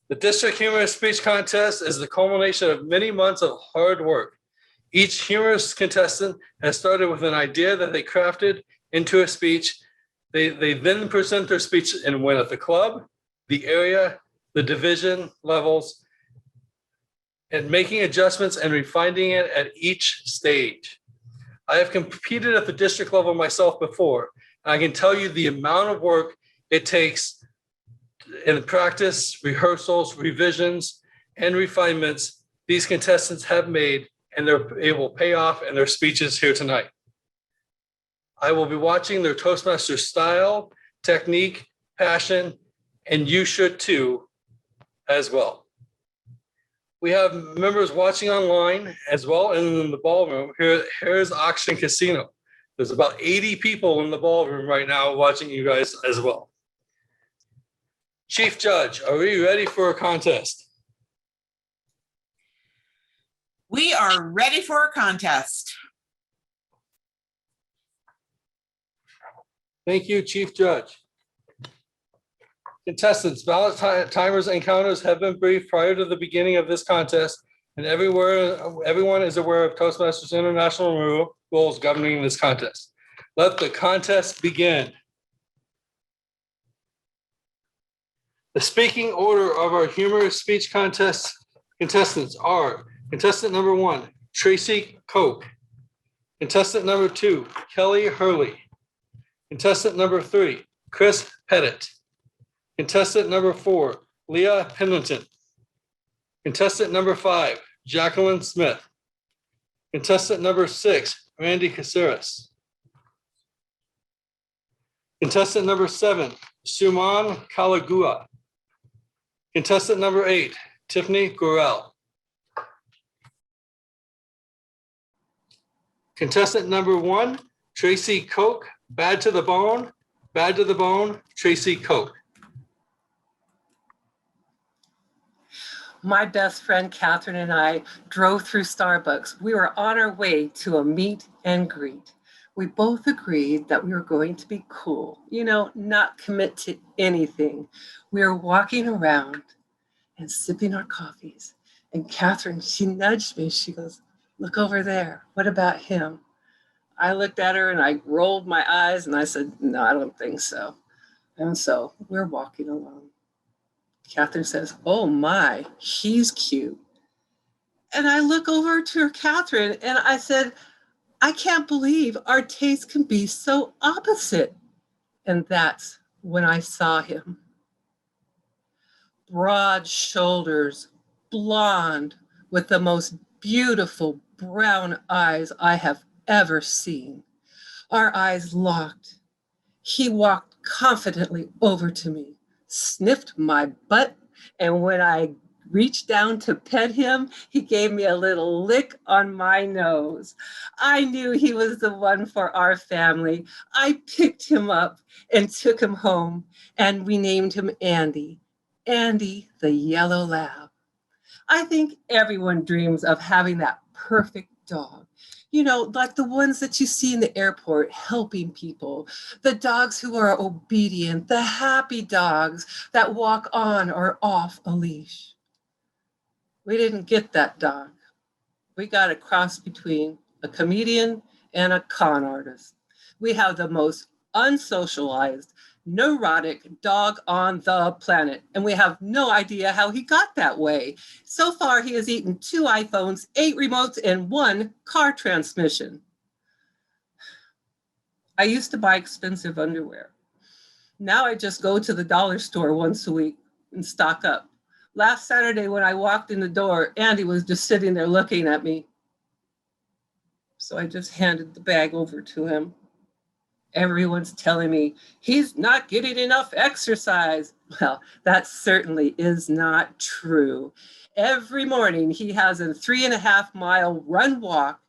The District Humorous Speech Contest is the culmination of many months of hard work. Each humorous contestant has started with an idea that they crafted into a speech. They then present their speech and win at the club, the area, the division levels, and making adjustments and refining it at each stage. I have competed at the district level myself before, and I can tell you the amount of work it takes in practice, rehearsals, revisions, and refinements these contestants have made, and they will pay off in their speeches here tonight. I will be watching their Toastmaster style, technique, passion, and you should too as well. We have members watching online as well, and in the ballroom. Here's Auction Casino. There's about 80 people in the ballroom right now watching you guys as well. Chief Judge, are we ready for a contest? We are ready for a contest. Thank you, Chief Judge. Contestants, ballot timers and counters have been briefed prior to the beginning of this contest, and everyone is aware of Toastmasters International rules governing this contest. Let the contest begin. The speaking order of our humorous speech contest contestants are contestant number 1, Tracey Koch. Contestant number 2, Kelley Hurley. Contestant number 3, Chris Pettit. Contestant number 4, Leah Pennington. Contestant number 5, Jacqueline Smith. Contestant number 6, Randy Casarez. Contestant number 7, Suman Challagulla. Contestant number 8, Tiffany Gorrell. Contestant number 1, Tracey Koch. Bad to the bone, Tracey Koch. My best friend Catherine and I drove through Starbucks. We were on our way to a meet and greet. We both agreed that we were going to be cool, not commit to anything. We were walking around and sipping our coffees. And Catherine, she nudged me. She goes, "Look over there. What about him?" I looked at her and I rolled my eyes and I said, "No, I don't think so." And so we're walking along. Catherine says, "Oh my, he's cute." And I look over to Catherine and I said, "I can't believe our tastes can be so opposite." And that's when I saw him. Broad shoulders, blonde, with the most beautiful brown eyes I have ever seen. Our eyes locked. He walked confidently over to me, sniffed my butt, and when I reached down to pet him, he gave me a little lick on my nose. I knew he was the one for our family. I picked him up and took him home, and we named him Andy. Andy the Yellow Lab. I think everyone dreams of having that perfect dog. Like the ones that you see in the airport helping people, the dogs who are obedient, the happy dogs that walk on or off a leash. We didn't get that dog. We got a cross between a comedian and a con artist. We have the most unsocialized, neurotic dog on the planet, and we have no idea how he got that way. So far, he has eaten 2 iPhones, 8 remotes, and 1 car transmission. I used to buy expensive underwear. Now I just go to the dollar store once a week and stock up. Last Saturday, when I walked in the door, Andy was just sitting there looking at me. So I just handed the bag over to him. Everyone's telling me he's not getting enough exercise. Well, that certainly is not true. Every morning he has a 3.5-mile run walk.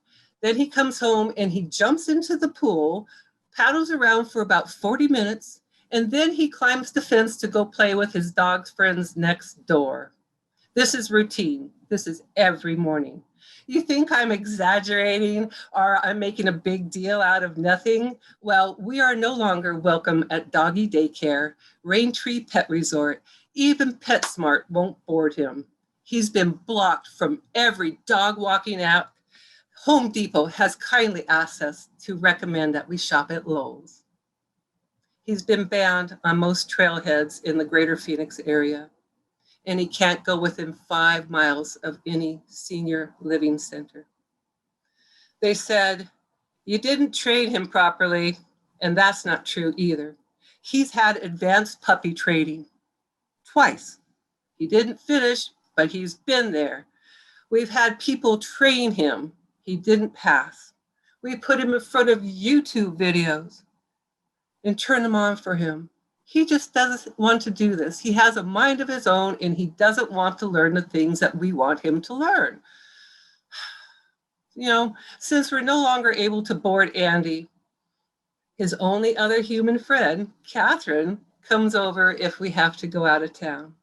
Then he comes home and he jumps into the pool, paddles around for about 40 minutes, and then he climbs the fence to go play with his dog's friends next door. This is routine. This is every morning. You think I'm exaggerating or I'm making a big deal out of nothing? Well, we are no longer welcome at Doggy Daycare, Raintree Pet Resort, Even PetSmart won't board him. He's been blocked from every dog walking app. Home Depot has kindly asked us to recommend that we shop at Lowe's. He's been banned on most trailheads in the greater Phoenix area, and he can't go within 5 miles of any senior living center. They said, you didn't train him properly, and that's not true either. He's had advanced puppy training twice. He didn't finish, but he's been there. We've had people train him. He didn't pass. We put him in front of YouTube videos and turn them on for him. He just doesn't want to do this. He has a mind of his own, and he doesn't want to learn the things that we want him to learn. You know, since we're no longer able to board Andy, his only other human friend, Catherine, comes over if we have to go out of town.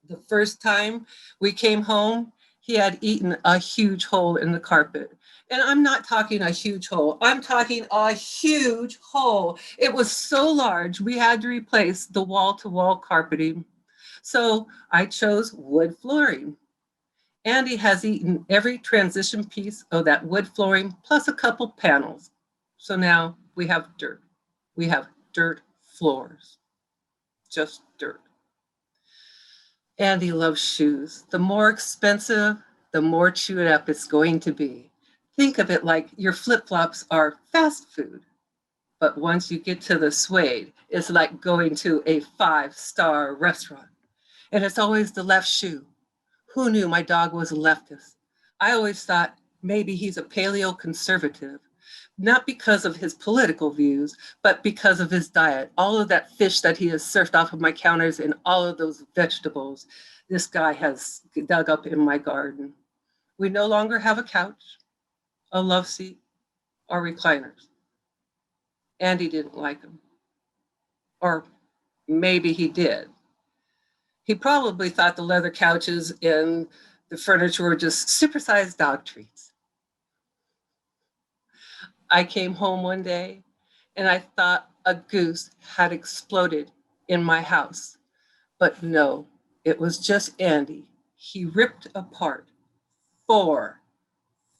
The first time we came home, he had eaten a huge hole in the carpet. And I'm not talking a huge hole. I'm talking a huge hole. It was so large, we had to replace the wall-to-wall carpeting. So I chose wood flooring. Andy has eaten every transition piece of that wood flooring, plus a couple panels. So now we have dirt. We have dirt floors, just dirt. Andy loves shoes. The more expensive, the more chewed up it's going to be. Think of it like your flip-flops are fast food. But once you get to the suede, it's like going to a 5-star restaurant. And it's always the left shoe. Who knew my dog was a leftist? I always thought maybe he's a paleo-conservative, not because of his political views, but because of his diet. All of that fish that he has surfed off of my counters and all of those vegetables, this guy has dug up in my garden. We no longer have a couch, a love seat, or recliners. Andy didn't like them. Or maybe he did. He probably thought the leather couches and the furniture were just supersized dog treats. I came home one day and I thought a goose had exploded in my house. But no, it was just Andy. He ripped apart four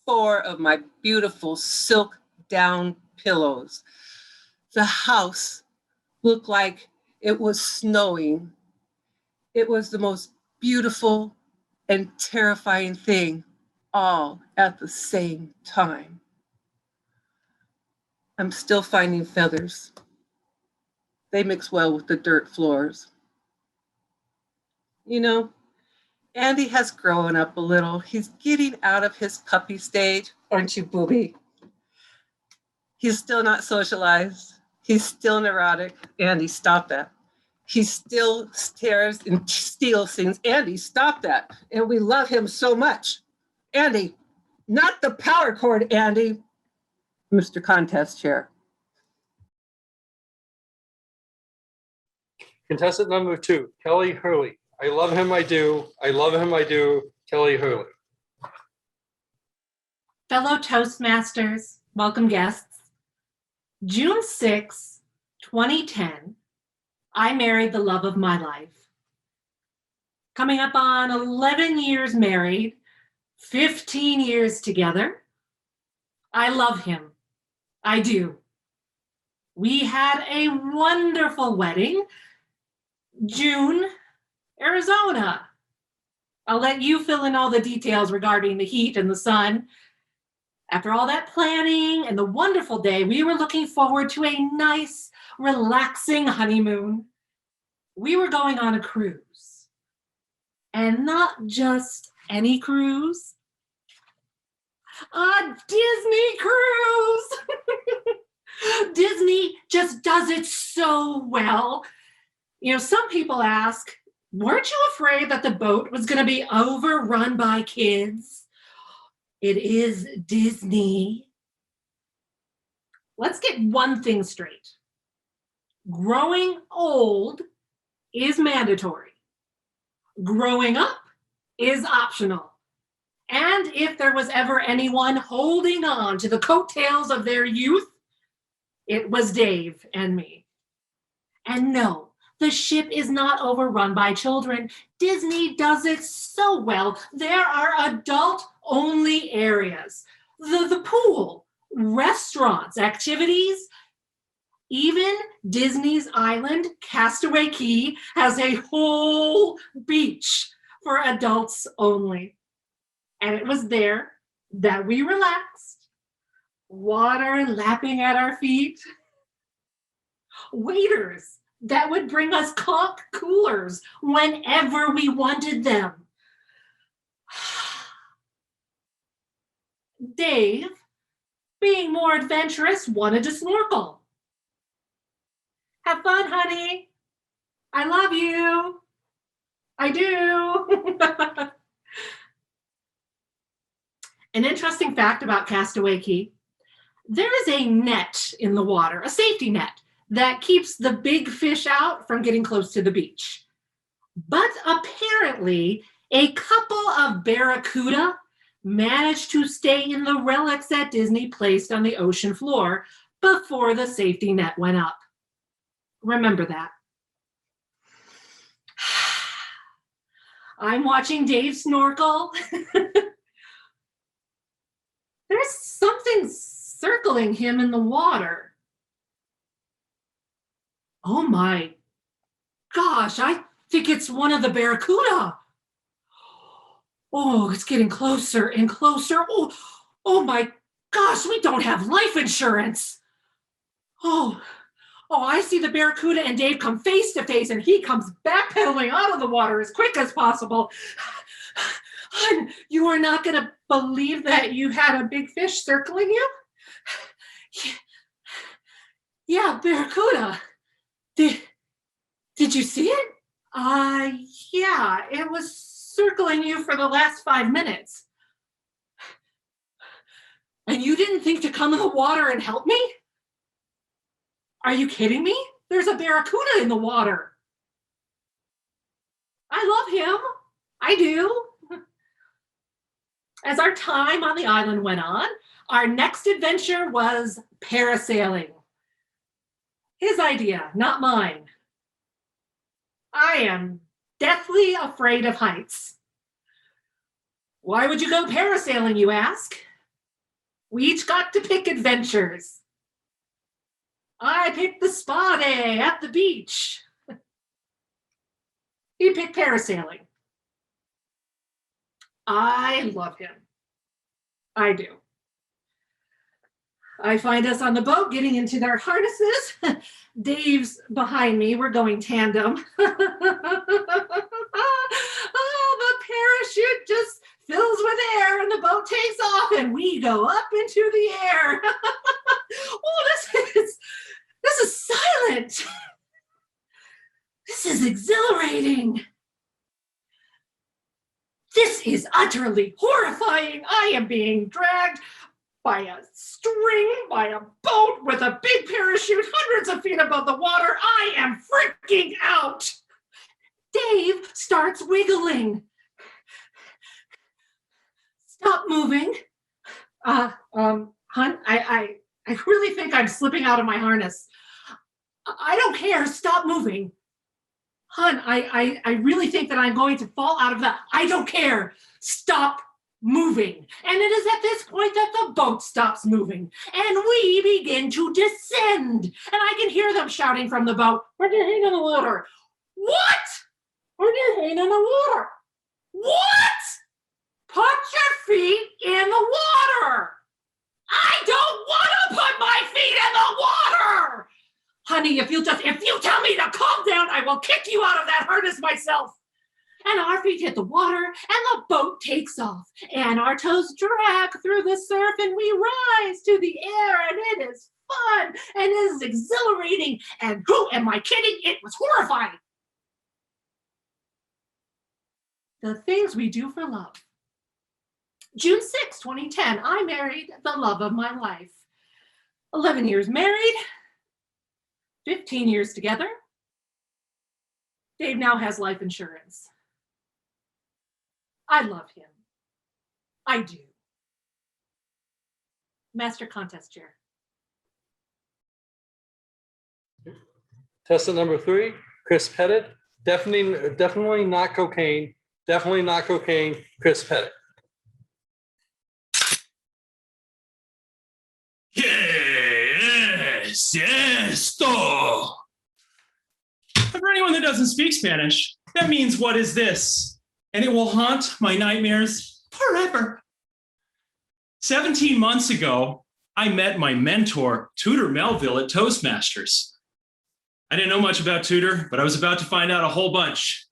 of my beautiful silk down pillows. The house looked like it was snowing. It was the most beautiful and terrifying thing all at the same time. I'm still finding feathers. They mix well with the dirt floors. You know, Andy has grown up a little. He's getting out of his puppy stage, aren't you, Booby? He's still not socialized. He's still neurotic. Andy, stop that. He still stares and steals things. Andy, stop that. And we love him so much. Andy, not the power cord, Andy. Mr. Contest Chair. Contestant number 2, Kelley Hurley. I love him, I do. I love him, I do. Kelley Hurley. Fellow Toastmasters, welcome guests. June 6, 2010, I married the love of my life. Coming up on 11 years married, 15 years together. I love him. I do. We had a wonderful wedding. June, Arizona. I'll let you fill in all the details regarding the heat and the sun. After all that planning and the wonderful day, we were looking forward to a nice, relaxing honeymoon. We were going on a cruise. And not just any cruise. A Disney cruise! Disney just does it so well. You know, some people ask, weren't you afraid that the boat was going to be overrun by kids? It is Disney. Let's get one thing straight. Growing old is mandatory. Growing up is optional. And if there was ever anyone holding on to the coattails of their youth, it was Dave and me. And no, The ship is not overrun by children. Disney does it so well. There are adult-only areas. The pool, restaurants, activities. Even Disney's island, Castaway Cay, has a whole beach for adults only. And it was there that we relaxed, water lapping at our feet, waiters that would bring us conch coolers whenever we wanted them. Dave, being more adventurous, wanted to snorkel. Have fun, honey. I love you. I do. An interesting fact about Castaway Cay, there is a net in the water, a safety net, that keeps the big fish out from getting close to the beach. But apparently, a couple of barracuda managed to stay in the relics that Disney placed on the ocean floor before the safety net went up. Remember that. I'm watching Dave snorkel. There's something circling him in the water. Oh my gosh, I think it's one of the barracuda. Oh, it's getting closer and closer. Oh my gosh, we don't have life insurance. Oh, I see the barracuda and Dave come face to face, and he comes backpedaling out of the water as quick as possible. Hun, you are not going to believe that you had a big fish circling you? Yeah, barracuda. Did you see it? Yeah, it was circling you for the last 5 minutes. And you didn't think to come in the water and help me? Are you kidding me? There's a barracuda in the water. I love him. I do. As our time on the island went on, our next adventure was parasailing. His idea, not mine. I am deathly afraid of heights. Why would you go parasailing, you ask? We each got to pick adventures. I picked the spa day at the beach. He picked parasailing. I love him. I do. I find us on the boat getting into their harnesses. Dave's behind me. We're going tandem. The parachute just fills with air and the boat takes off and we go up into the air. This is silent. This is exhilarating. This is utterly horrifying. I am being dragged by a string, by a boat with a big parachute hundreds of feet above the water. I am freaking out. Dave starts wiggling. Stop moving. Hun, I really think I'm slipping out of my harness. I don't care. Stop moving. Hun, I really think that I'm going to fall out of that. I don't care. Stop moving. And it is at this point that the boat stops moving and we begin to descend. And I can hear them shouting from the boat, "We're getting in the water." What? We're getting in the water. What? Put your feet in the water. I don't want to put my feet in the water. Honey, if you tell me to calm down, I will kick you out of that harness myself. And our feet hit the water and the boat takes off and our toes drag through the surf and we rise to the air and it is fun and it is exhilarating. And who am I kidding? It was horrifying. The things we do for love. June 6, 2010, I married the love of my life. 11 years married, 15 years together. Dave now has life insurance. I love him. I do. Master Contest Chair. Contestant number 3, Chris Pettit. Definitely not cocaine. Definitely not cocaine. Chris Pettit. Yes, esto. For anyone that doesn't speak Spanish, that means what is this? And it will haunt my nightmares forever. 17 months ago, I met my mentor, Tudor Melville, at Toastmasters. I didn't know much about Tudor, but I was about to find out a whole bunch.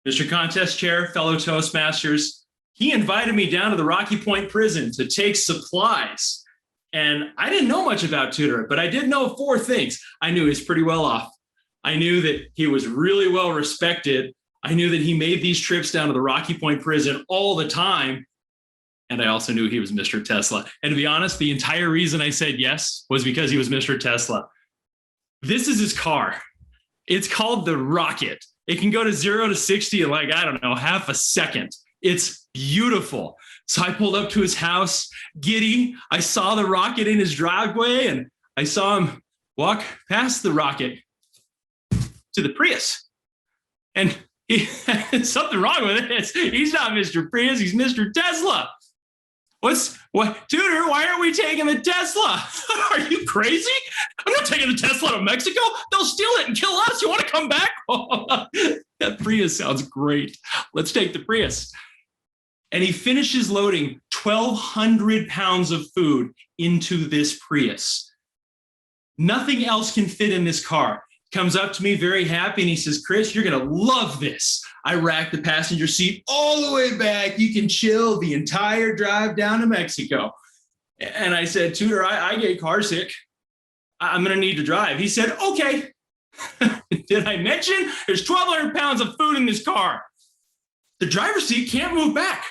Mr. Contest Chair, fellow Toastmasters, he invited me down to the Rocky Point prison to take supplies. And I didn't know much about Tudor, but I did know 4 things. I knew he was pretty well off. I knew that he was really well respected. I knew that he made these trips down to the Rocky Point prison all the time. And I also knew he was Mr. Tesla. And to be honest, the entire reason I said yes was because he was Mr. Tesla. This is his car. It's called the Rocket. It can go to 0 to 60 in like, I don't know, half a second. It's beautiful. So I pulled up to his house, giddy. I saw the Rocket in his driveway, and I saw him walk past the Rocket to the Prius. And there's something wrong with it. He's not Mr. Prius, he's Mr. Tesla. What, Tudor, why aren't we taking the Tesla? Are you crazy? I'm not taking the Tesla to Mexico. They'll steal it and kill us. You want to come back? That Prius sounds great. Let's take the Prius. And he finishes loading 1,200 pounds of food into this Prius. Nothing else can fit in this car. Comes up to me very happy and he says, Chris, you're going to love this. I racked the passenger seat all the way back. You can chill the entire drive down to Mexico. And I said, Tudor, I get car sick. I'm going to need to drive. He said, okay. Did I mention there's 1,200 pounds of food in this car? The driver's seat can't move back.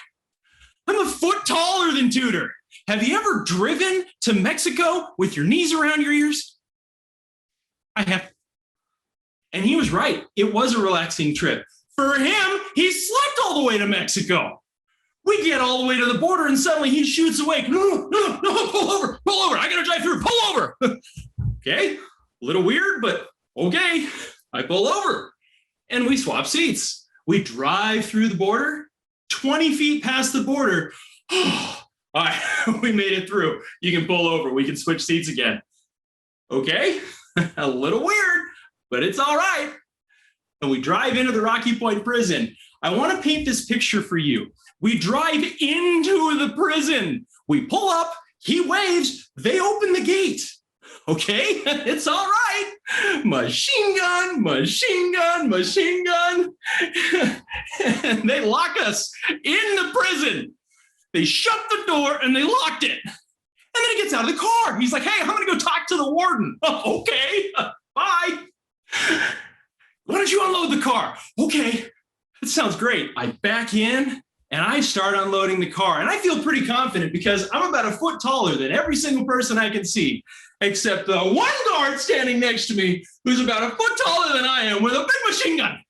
I'm a foot taller than Tudor. Have you ever driven to Mexico with your knees around your ears? I have. And he was right. It was a relaxing trip. For him, he slept all the way to Mexico. We get all the way to the border and suddenly he shoots awake. No, pull over. I gotta drive through, pull over. Okay, a little weird, but okay. I pull over and we swap seats. We drive through the border, 20 feet past the border. All right, we made it through. You can pull over, we can switch seats again. Okay, a little weird, but it's all right. And we drive into the Rocky Point prison. I want to paint this picture for you. We drive into the prison. We pull up, he waves, they open the gate. Okay, it's all right. Machine gun. And they lock us in the prison. They shut the door and they locked it. And then he gets out of the car. He's like, hey, I'm going to go talk to the warden. Oh, okay, bye. Why don't you unload the car? Okay, that sounds great. I back in and I start unloading the car. And I feel pretty confident because I'm about a foot taller than every single person I can see, except the one guard standing next to me who's about a foot taller than I am with a big machine gun.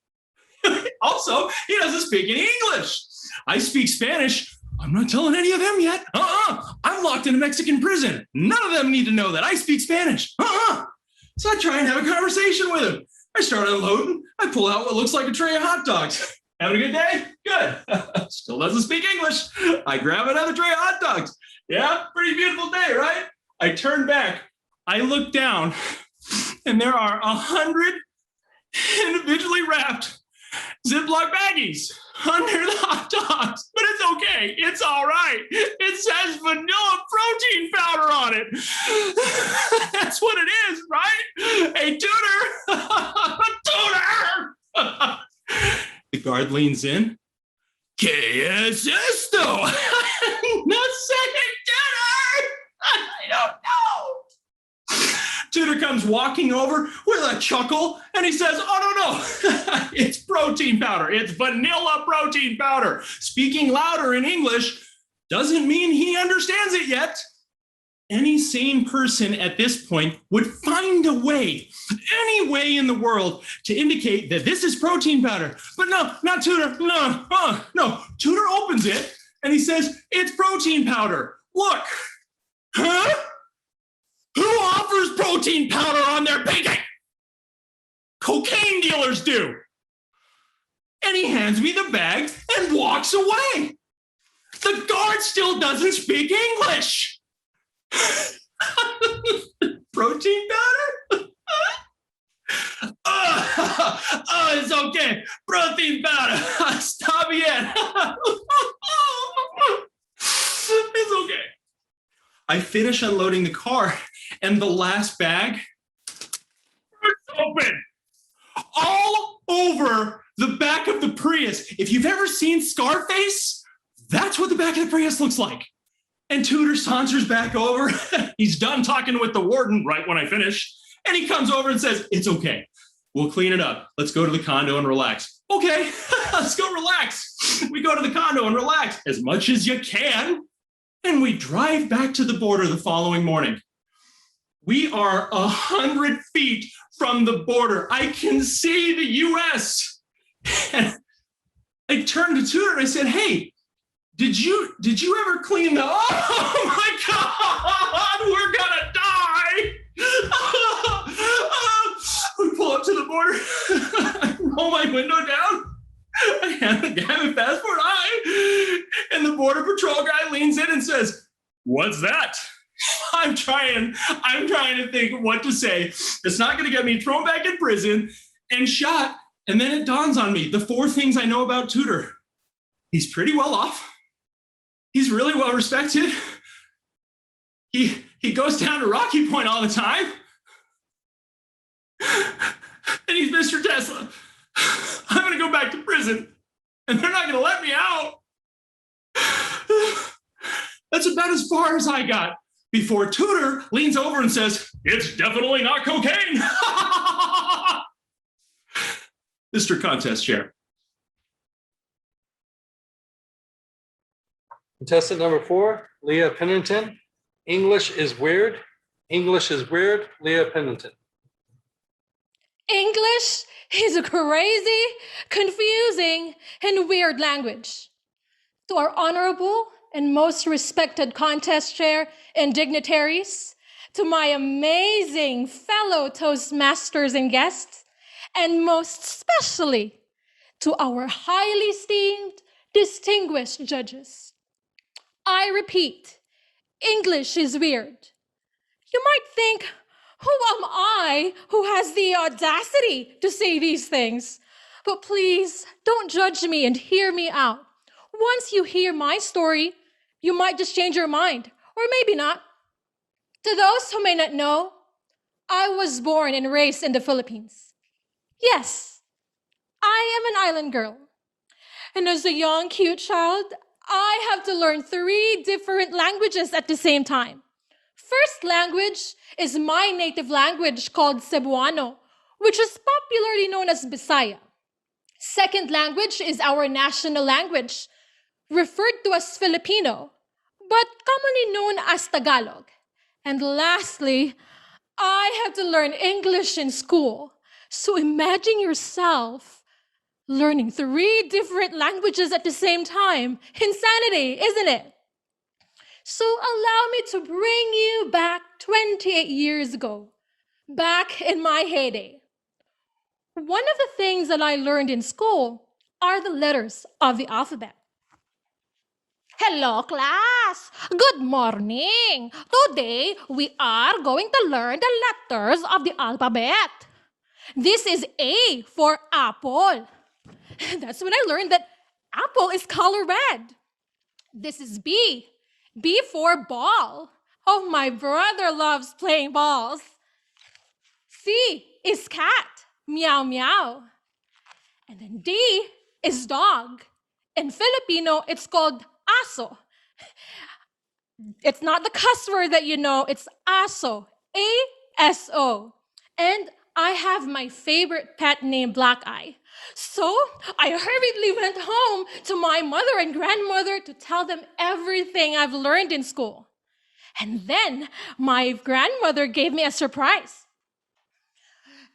Also, he doesn't speak any English. I speak Spanish. I'm not telling any of them yet. I'm locked in a Mexican prison. None of them need to know that I speak Spanish. So I try and have a conversation with him. I start unloading. I pull out what looks like a tray of hot dogs. Having a good day? Good. Still doesn't speak English. I grab another tray of hot dogs. Yeah, pretty beautiful day, right? I turn back. I look down, and there are 100 individually wrapped Ziploc baggies under the hot dogs. But it's okay. It's all right. It says vanilla protein powder on it. That's what it is, right? Hey, Tudor. Tudor. The guard leans in. ¿Qué es esto? No sé, Tudor. I don't know. Tudor comes walking over with a chuckle and he says, oh, no. It's protein powder. It's vanilla protein powder. Speaking louder in English doesn't mean he understands it yet. Any sane person at this point would find a way, any way in the world, to indicate that this is protein powder. But no, not Tudor. No. Tudor opens it and he says, it's protein powder. Look. Huh? Who offers protein powder on their pancake? cocaine dealers do. And he hands me the bag and walks away. The guard still doesn't speak English. Protein powder? It's okay. Protein powder. Stop yet. It's okay. I finish unloading the car, and the last bag bursts open all over the back of the Prius. If you've ever seen Scarface, that's what the back of the Prius looks like. And Tudor saunters back over. He's done talking with the warden right when I finish. And he comes over and says, it's okay. We'll clean it up. Let's go to the condo and relax. Okay, let's go relax. We go to the condo and relax as much as you can. And we drive back to the border the following morning. We are 100 feet from the border. I can see the US. And I turned to Tudor and I said, hey, did you ever clean the, oh my God, we're gonna die. We pull up to the border, I roll my window down, I hand the guy my passport, and the border patrol guy leans in and says, what's that? I'm trying to think what to say. It's not gonna get me thrown back in prison and shot. And then it dawns on me, the 4 things I know about Tudor. He's pretty well off. He's really well respected. He goes down to Rocky Point all the time. And he's Mr. Tesla. I'm gonna go back to prison and they're not gonna let me out. That's about as far as I got before Tudor leans over and says, it's definitely not cocaine. Mr. Contest Chair. Contestant number 4, Leah Pennington. English is weird. English is weird. Leah Pennington. English is a crazy, confusing, and weird language. To our honorable and most respected contest chair and dignitaries, to my amazing fellow Toastmasters and guests, and most especially to our highly esteemed, distinguished judges. I repeat, English is weird. You might think, who am I who has the audacity to say these things? But please don't judge me and hear me out. Once you hear my story, you might just change your mind, or maybe not. To those who may not know, I was born and raised in the Philippines. Yes, I am an island girl. And as a young, cute child, I have to learn 3 different languages at the same time. First language is my native language called Cebuano, which is popularly known as Bisaya. Second language is our national language, referred to as Filipino, but commonly known as Tagalog. And lastly, I have to learn English in school. So imagine yourself learning 3 different languages at the same time. Insanity, isn't it? So allow me to bring you back 28 years ago, back in my heyday. One of the things that I learned in school are the letters of the alphabet. Hello, class. Good morning. Today, we are going to learn the letters of the alphabet. This is A for apple. That's when I learned that apple is color red. This is B. B for ball. Oh, my brother loves playing balls. C is cat. Meow, meow. And then D is dog. In Filipino, it's called aso. It's not the cuss word that you know, it's aso. A-S-O. And I have my favorite pet named Black Eye. So I hurriedly went home to my mother and grandmother to tell them everything I've learned in school. And then my grandmother gave me a surprise.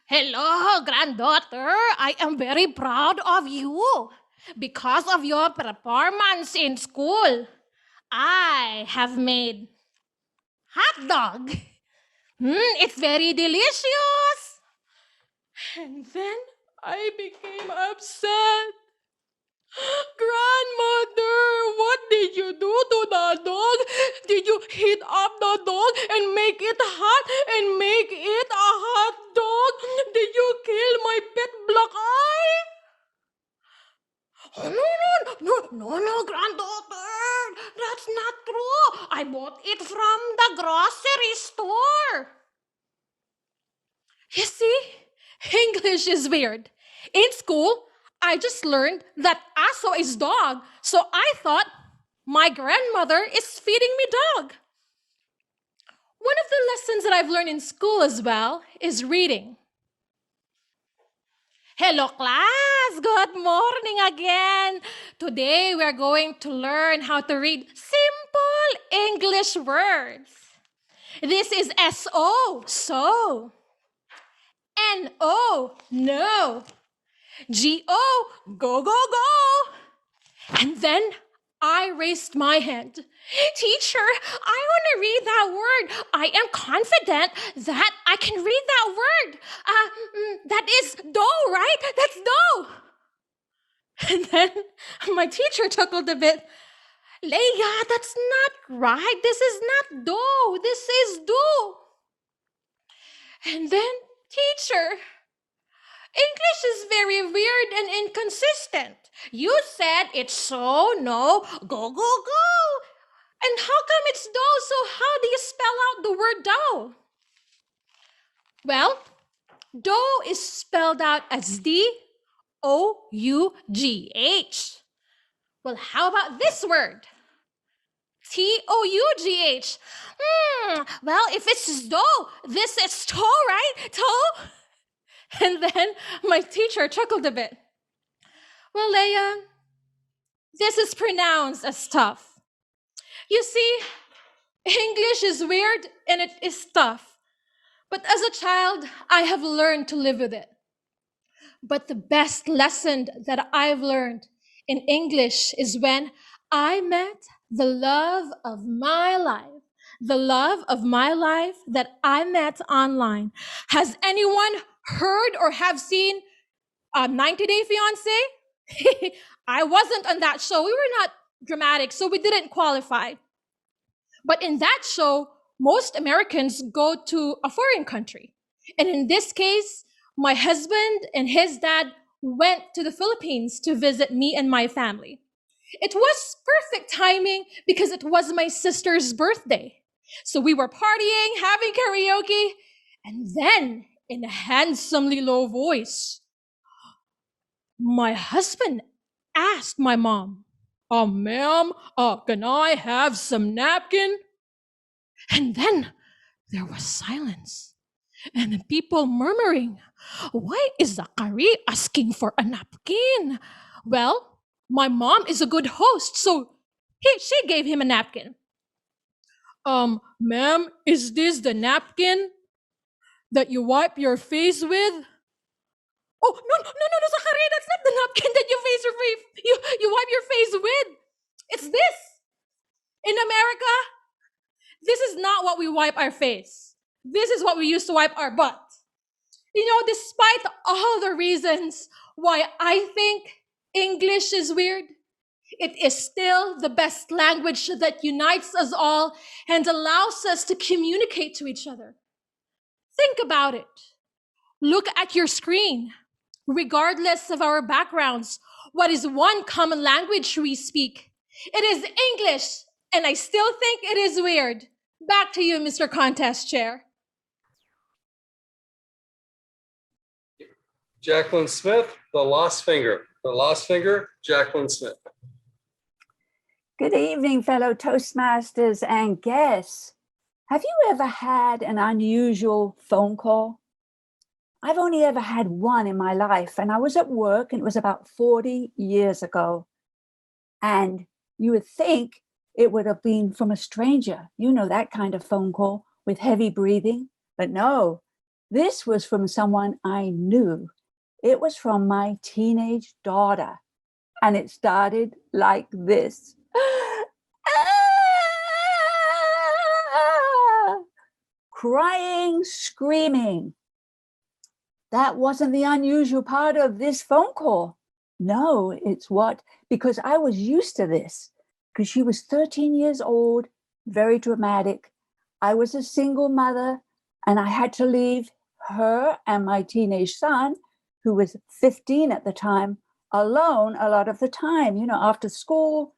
Hello, granddaughter. I am very proud of you. Because of your performance in school, I have made hot dog. It's very delicious. And then I became upset. Grandmother, what did you do to the dog? Did you heat up the dog and make it hot and make it a hot dog? Did you kill my pet black eye? Oh, no, granddaughter. That's not true. I bought it from the grocery store. You see, English is weird. In school, I just learned that aso is dog, so I thought my grandmother is feeding me dog. One of the lessons that I've learned in school as well is reading. Hello, class. Good morning again. Today we're going to learn how to read simple English words. This is S-O, so. N-O, no. G-O, go, go, go. And then I raised my hand. Teacher, I want to read that word. I am confident that I can read that word. That is do, right? That's do. And then my teacher chuckled a bit. Leah, that's not right. This is not do. This is do. And then, teacher, English is very weird and inconsistent. You said it's so, no, go, go, go. And how come it's do? So how do you spell out the word do? Well, do is spelled out as D-O-U-G-H. Well, how about this word? T-O-U-G-H. Well, if it's do, this is toe, right? Toe? And then my teacher chuckled a bit. Well, Leah, this is pronounced as tough. You see, English is weird and it is tough. But as a child, I have learned to live with it. But the best lesson that I've learned in English is when I met the love of my life. The love of my life that I met online. Has anyone heard or have seen 90 Day Fiancé? I wasn't on that show. We were not dramatic, so we didn't qualify. But in that show, most Americans go to a foreign country. And in this case, my husband and his dad went to the Philippines to visit me and my family. It was perfect timing because it was my sister's birthday. So we were partying, having karaoke, and then in a handsomely low voice, my husband asked my mom, ma'am, can I have some napkin? And then there was silence and the people murmuring, why is Zachary asking for a napkin? Well, my mom is a good host, so she gave him a napkin. Ma'am, is this the napkin that you wipe your face with? Oh, no, Zachary, that's not the napkin that you wipe your face with. It's this. In America, this is not what we wipe our face. This is what we used to wipe our butt. You know, despite all the reasons why I think English is weird, it is still the best language that unites us all and allows us to communicate to each other. Think about it. Look at your screen. Regardless of our backgrounds, what is one common language we speak? It is English, and I still think it is weird. Back to you, Mr. Contest Chair. Jacqueline Smith, The Lost Finger. The Lost Finger, Jacqueline Smith. Good evening, fellow Toastmasters and guests. Have you ever had an unusual phone call? I've only ever had one in my life, and I was at work, and it was about 40 years ago. And you would think it would have been from a stranger, you know, that kind of phone call with heavy breathing. But no, this was from someone I knew. It was from my teenage daughter, and it started like this. Crying, screaming. that wasn't the unusual part of this phone call. No, because I was used to this, because she was 13 years old, very dramatic. I was a single mother, and I had to leave her and my teenage son, who was 15 at the time, alone a lot of the time, after school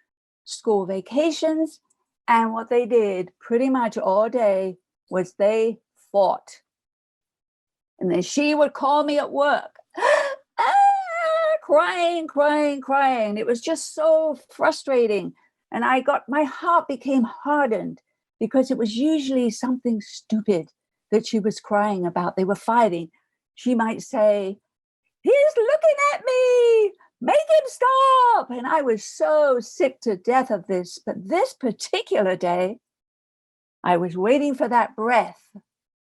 vacations. And what they did pretty much all day was they fought. And then she would call me at work, crying. It was just so frustrating. And my heart became hardened, because it was usually something stupid that she was crying about. They were fighting. She might say, "He's looking at me, make him stop." And I was so sick to death of this. But this particular day, I was waiting for that breath.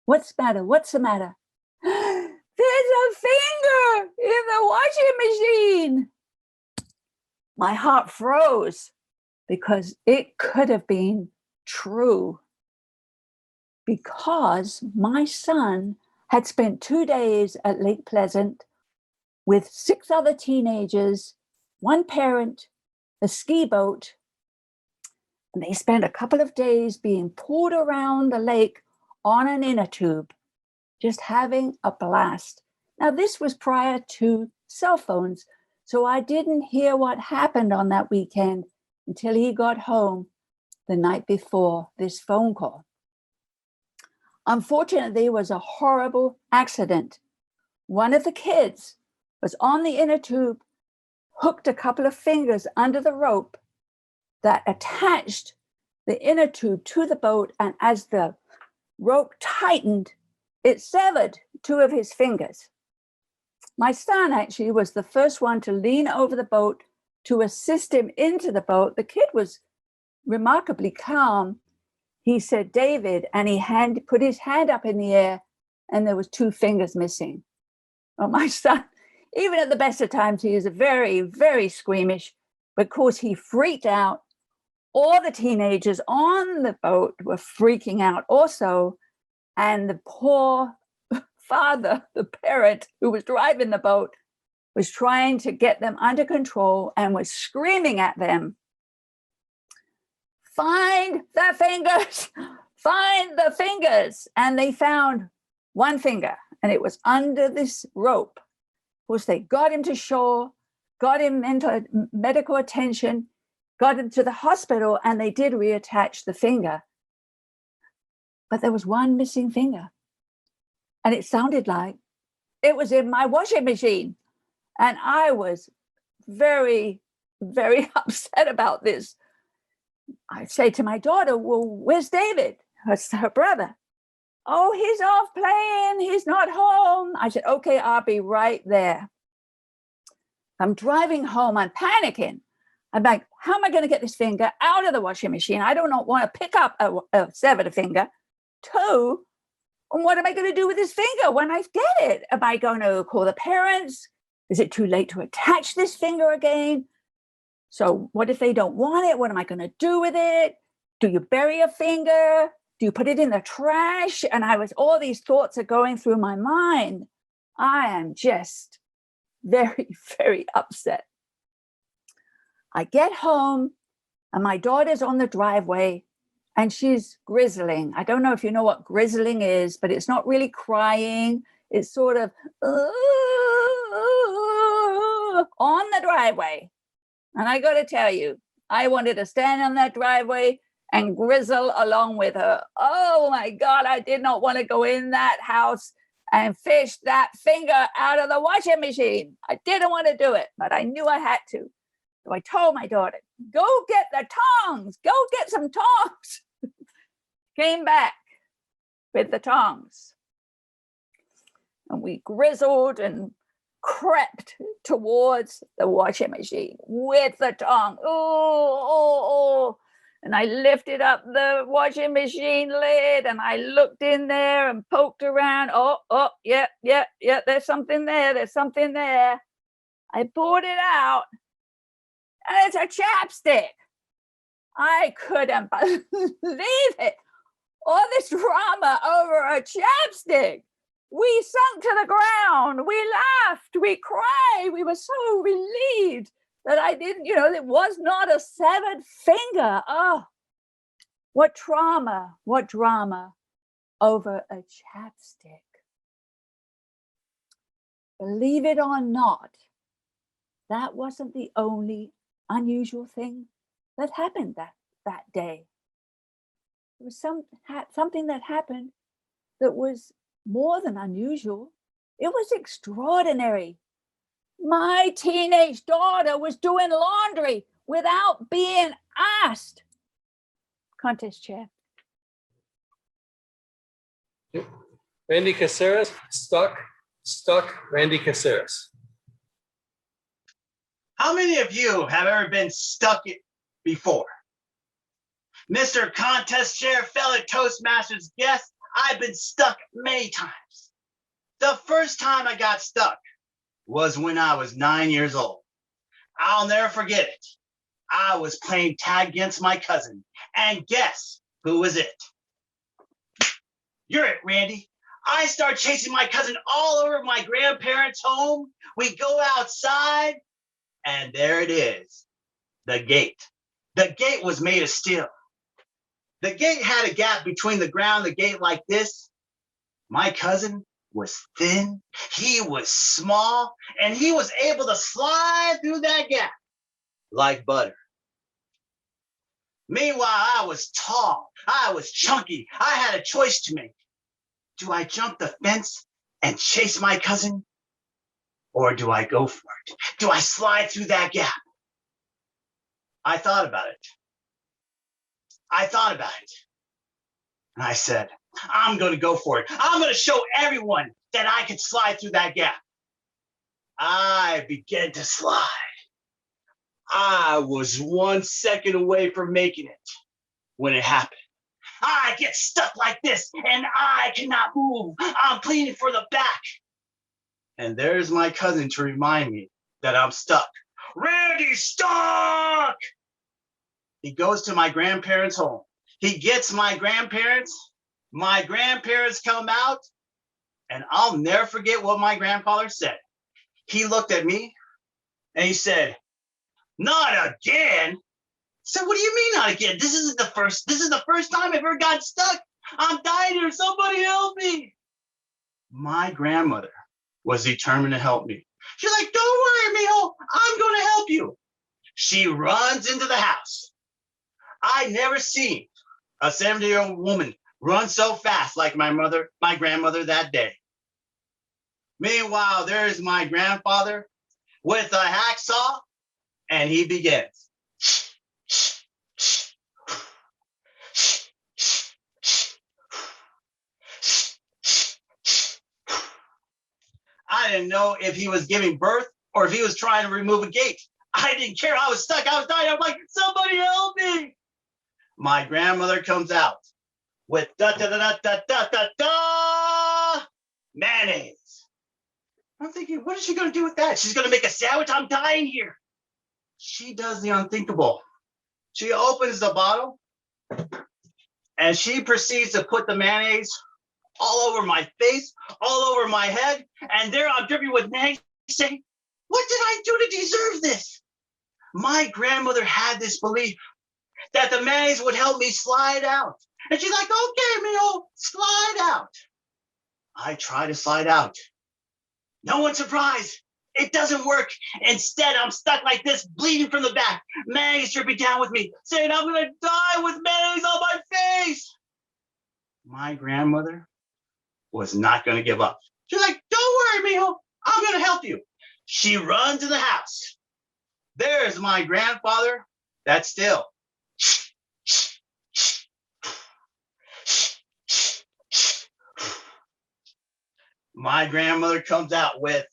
What's the matter? There's a finger in the washing machine. My heart froze, because it could have been true. Because my son had spent 2 days at Lake Pleasant with 6 other teenagers, 1 parent, a ski boat, and they spent a couple of days being pulled around the lake on an inner tube, just having a blast. Now, this was prior to cell phones, so I didn't hear what happened on that weekend until he got home the night before this phone call. Unfortunately, there was a horrible accident. One of the kids was on the inner tube, hooked a couple of fingers under the rope that attached the inner tube to the boat, and as the rope tightened, it severed 2 of his fingers. My son actually was the first one to lean over the boat to assist him into the boat. The kid was remarkably calm. He said, "David," and he put his hand up in the air, and there was 2 fingers missing. Well, my son, even at the best of times, he is very, very squeamish. But of course, he freaked out. All the teenagers on the boat were freaking out also. And the poor father, the parent who was driving the boat, was trying to get them under control and was screaming at them, "Find the fingers, find the fingers." And they found 1 finger, and it was under this rope. Of course, they got him to shore, got him into medical attention, got him to the hospital, and they did reattach the finger. But there was 1 missing finger. And it sounded like it was in my washing machine. And I was very, very upset about this. I say to my daughter, "Well, where's David?" Her brother. "Oh, he's off playing. He's not home." I said, "Okay, I'll be right there." I'm driving home. I'm panicking. I'm like, how am I going to get this finger out of the washing machine? I don't want to pick up a severed finger. 2, and what am I going to do with this finger when I get it? Am I going to call the parents? Is it too late to attach this finger again? So what if they don't want it? What am I going to do with it? Do you bury a finger? Do you put it in the trash? And all these thoughts are going through my mind. I am just very, very upset. I get home, and my daughter's on the driveway, and she's grizzling. I don't know if you know what grizzling is, but it's not really crying. It's sort of on the driveway. And I got to tell you, I wanted to stand on that driveway and grizzle along with her. Oh my God, I did not want to go in that house and fish that finger out of the washing machine. I didn't want to do it, but I knew I had to. So I told my daughter, "Go get the tongs, go get some tongs." Came back with the tongs. And we grizzled and crept towards the washing machine with the tong. Oh. And I lifted up the washing machine lid, and I looked in there and poked around. Yeah, there's something there. I pulled it out, and it's a chapstick. I couldn't believe it. All this drama over a chapstick. We sunk to the ground. We laughed. We cried. We were so relieved that I didn't, it was not a severed finger. Oh, what trauma, what drama over a chapstick. Believe it or not, that wasn't the only unusual thing that happened that day. There was something that happened that was more than unusual. It was extraordinary. My teenage daughter was doing laundry without being asked. Contest chair. Randy Casarez, stuck, Randy Casarez. How many of you have ever been stuck before? Mr. Contest Chair, fellow Toastmasters guest, I've been stuck many times. The first time I got stuck was when I was 9 years old. I'll never forget it. I was playing tag against my cousin, and guess who was it? You're it, Randy. I start chasing my cousin all over my grandparents' home. We go outside, and there it is, the gate. The gate was made of steel. The gate had a gap between the ground and the gate like this. My cousin was thin, he was small, and he was able to slide through that gap like butter. Meanwhile, I was tall, I was chunky, I had a choice to make. Do I jump the fence and chase my cousin? Or do I go for it? Do I slide through that gap? I thought about it. And I said, I'm going to go for it. I'm going to show everyone that I can slide through that gap. I began to slide. I was 1 second away from making it when it happened. I get stuck like this and I cannot move. I'm pleading for the back. And there's my cousin to remind me that I'm stuck. Randy's stuck! He goes to my grandparents' home. He gets my grandparents. My grandparents come out, and I'll never forget what my grandfather said. He looked at me and he said, "Not again." I said, "What do you mean not again? This is the first time I've ever got stuck. I'm dying here. Somebody help me." My grandmother was determined to help me. She's like, "Don't worry, mijo, I'm going to help you." She runs into the house. I never seen a 70-year-old woman run so fast like my grandmother that day. Meanwhile, there's my grandfather with a hacksaw, and he begins. I didn't know if he was giving birth or if he was trying to remove a gate. I didn't care. I was stuck. I was dying. I'm like, "Somebody help me." My grandmother comes out with mayonnaise. I'm thinking, what is she going to do with that? She's going to make a sandwich? I'm dying here. She does the unthinkable. She opens the bottle and she proceeds to put the mayonnaise all over my face, all over my head. And there I'm dripping with mayonnaise saying, "What did I do to deserve this?" My grandmother had this belief that the mayonnaise would help me slide out. And she's like, "Okay, mijo, slide out." I try to slide out. No one's surprised. It doesn't work. Instead, I'm stuck like this, bleeding from the back, mayonnaise dripping down with me, saying I'm going to die with mayonnaise on my face. My grandmother was not going to give up. She's like, "Don't worry, mijo, I'm going to help you." She runs in the house. There's my grandfather. That's still. My grandmother comes out with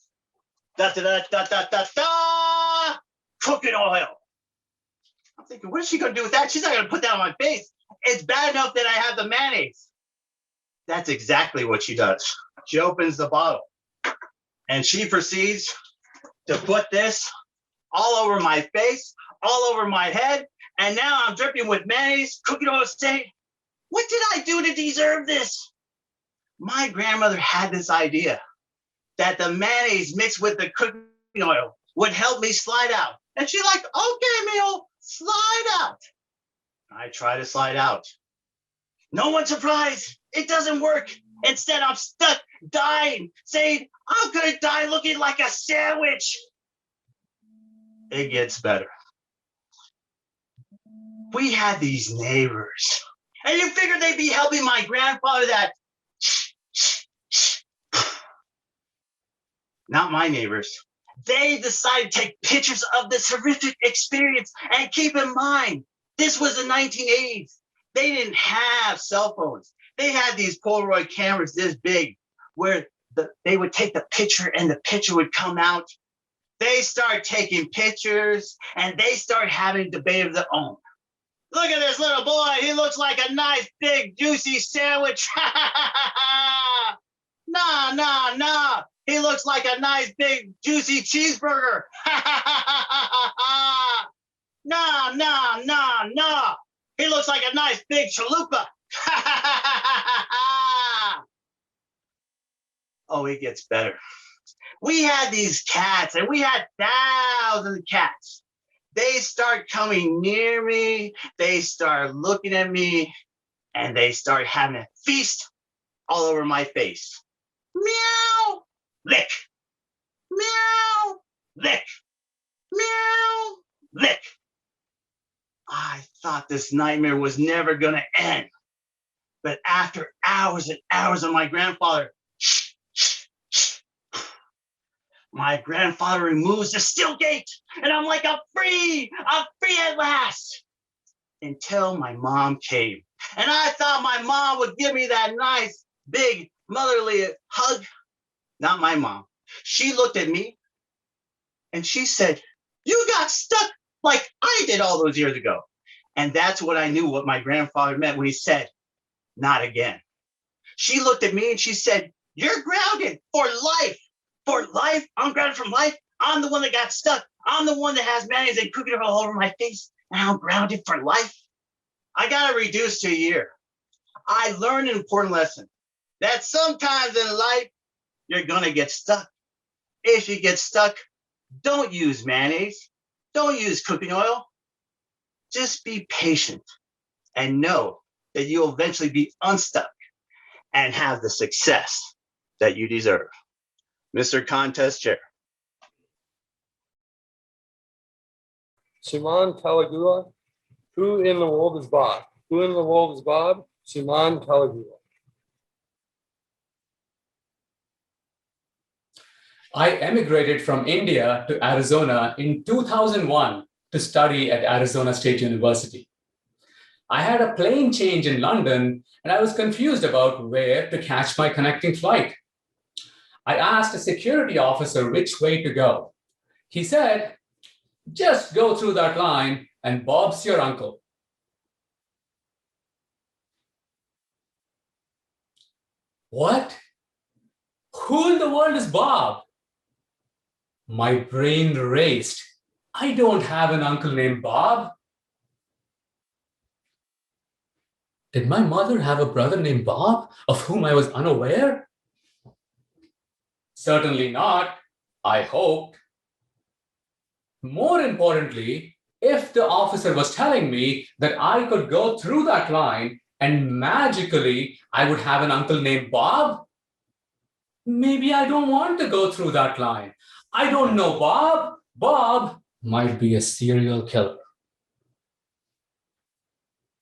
cooking oil. I'm thinking, what is she going to do with that? She's not going to put that on my face. It's bad enough that I have the mayonnaise. That's exactly what she does. She opens the bottle and she proceeds to put this all over my face, all over my head. And now I'm dripping with mayonnaise, cooking oil, saying, "What did I do to deserve this?" My grandmother had this idea that the mayonnaise mixed with the cooking oil would help me slide out. And she's like, okay, Mio, slide out. I try to slide out. No one's surprised. It doesn't work. Instead, I'm stuck, dying, saying, I'm gonna die looking like a sandwich. It gets better. We had these neighbors, and you figured they'd be helping my grandfather that. Not my neighbors. They decided to take pictures of this horrific experience, and keep in mind, this was the 1980s. They didn't have cell phones. They had these Polaroid cameras this big where they would take the picture and the picture would come out. They start taking pictures and they start having debate of their own. Look at this little boy. He looks like a nice, big, juicy sandwich. Nah. He looks like a nice, big, juicy cheeseburger. Nah. He looks like a nice, big chalupa. Oh, it gets better. We had these cats, and we had thousands of cats. They start coming near me, they start looking at me, and they start having a feast all over my face. Meow, lick. Meow, lick. Meow, lick. I thought this nightmare was never going to end. But after hours and hours of my grandfather, my grandfather removes the steel gate, and I'm like, I'm free at last. Until my mom came. And I thought my mom would give me that nice, big, motherly hug. Not my mom. She looked at me, and she said, you got stuck like I did all those years ago. And that's what I knew what my grandfather meant when he said, not again. She looked at me and she said, you're grounded for life. For life? I'm grounded from life? I'm the one that got stuck. I'm the one that has mayonnaise and cooking all over my face. And I'm grounded for life. I got reduced to a year. I learned an important lesson that sometimes in life, you're going to get stuck. If you get stuck, don't use mayonnaise. Don't use cooking oil. Just be patient and know that you'll eventually be unstuck and have the success that you deserve. Mr. Contest Chair. Suman Challagulla. Who in the world is Bob? Who in the world is Bob? Suman Challagulla. I emigrated from India to Arizona in 2001 to study at Arizona State University. I had a plane change in London and I was confused about where to catch my connecting flight. I asked a security officer which way to go. He said, just go through that line and Bob's your uncle. What? Who in the world is Bob? My brain raced. I don't have an uncle named Bob. Did my mother have a brother named Bob of whom I was unaware? Certainly not, I hoped. More importantly, if the officer was telling me that I could go through that line and magically I would have an uncle named Bob, maybe I don't want to go through that line. I don't know Bob. Bob might be a serial killer.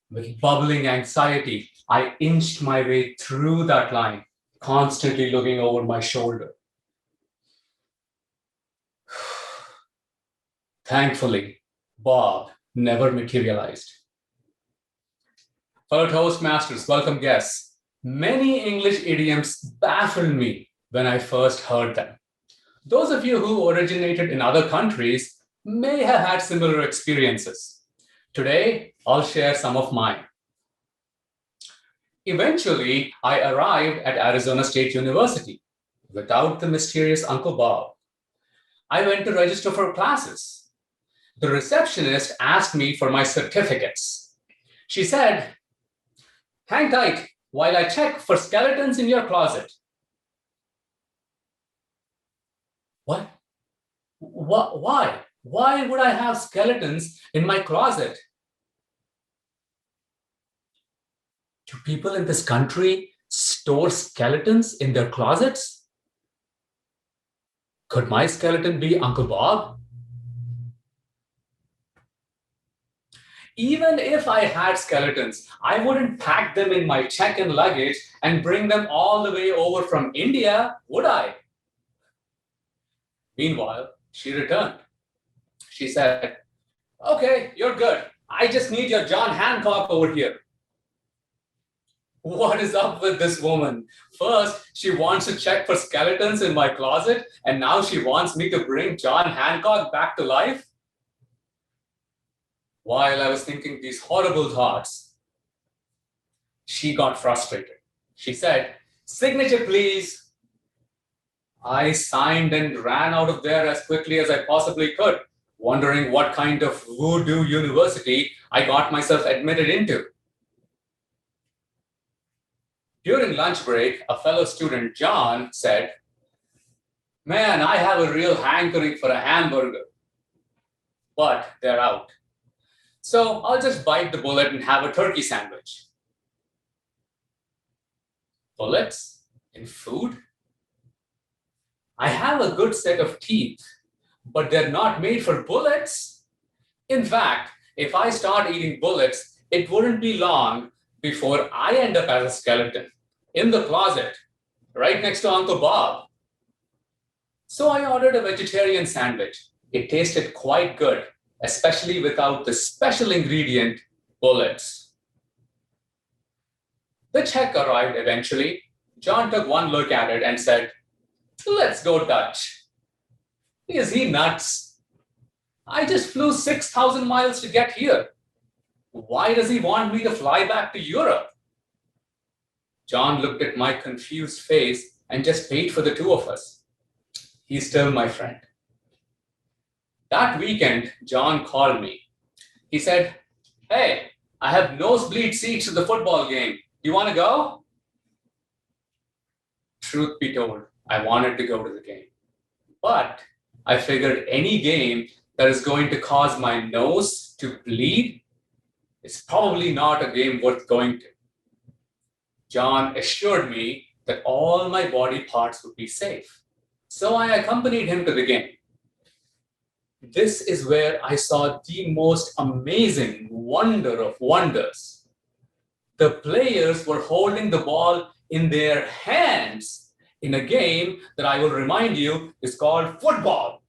With bubbling anxiety, I inched my way through that line, constantly looking over my shoulder. Thankfully, Bob never materialized. Fellow Toastmasters, welcome guests. Many English idioms baffled me when I first heard them. Those of you who originated in other countries may have had similar experiences. Today, I'll share some of mine. Eventually, I arrived at Arizona State University without the mysterious Uncle Bob. I went to register for classes. The receptionist asked me for my certificates. She said, hang tight, while I check for skeletons in your closet. What? Why? Why would I have skeletons in my closet? Do people in this country store skeletons in their closets? Could my skeleton be Uncle Bob? Even if I had skeletons, I wouldn't pack them in my check-in luggage and bring them all the way over from India, would I? Meanwhile, she returned. She said, "Okay, you're good. I just need your John Hancock over here." What is up with this woman? First, she wants to check for skeletons in my closet, and now she wants me to bring John Hancock back to life? While I was thinking these horrible thoughts, she got frustrated. She said, "Signature, please." I signed and ran out of there as quickly as I possibly could, wondering what kind of voodoo university I got myself admitted into. During lunch break, a fellow student, John, said, "Man, I have a real hankering for a hamburger." But they're out. So I'll just bite the bullet and have a turkey sandwich. Bullets in food? I have a good set of teeth, but they're not made for bullets. In fact, if I start eating bullets, it wouldn't be long before I end up as a skeleton in the closet, right next to Uncle Bob. So I ordered a vegetarian sandwich. It tasted quite good, especially without the special ingredient, bullets. The check arrived eventually. John took one look at it and said, "Let's go Dutch." Is he nuts? I just flew 6,000 miles to get here. Why does he want me to fly back to Europe? John looked at my confused face and just paid for the two of us. He's still my friend. That weekend, John called me. He said, "Hey, I have nosebleed seats to the football game. You want to go?" Truth be told, I wanted to go to the game. But I figured any game that is going to cause my nose to bleed is probably not a game worth going to. John assured me that all my body parts would be safe. So I accompanied him to the game. This is where I saw the most amazing wonder of wonders. The players were holding the ball in their hands in a game that I will remind you is called football.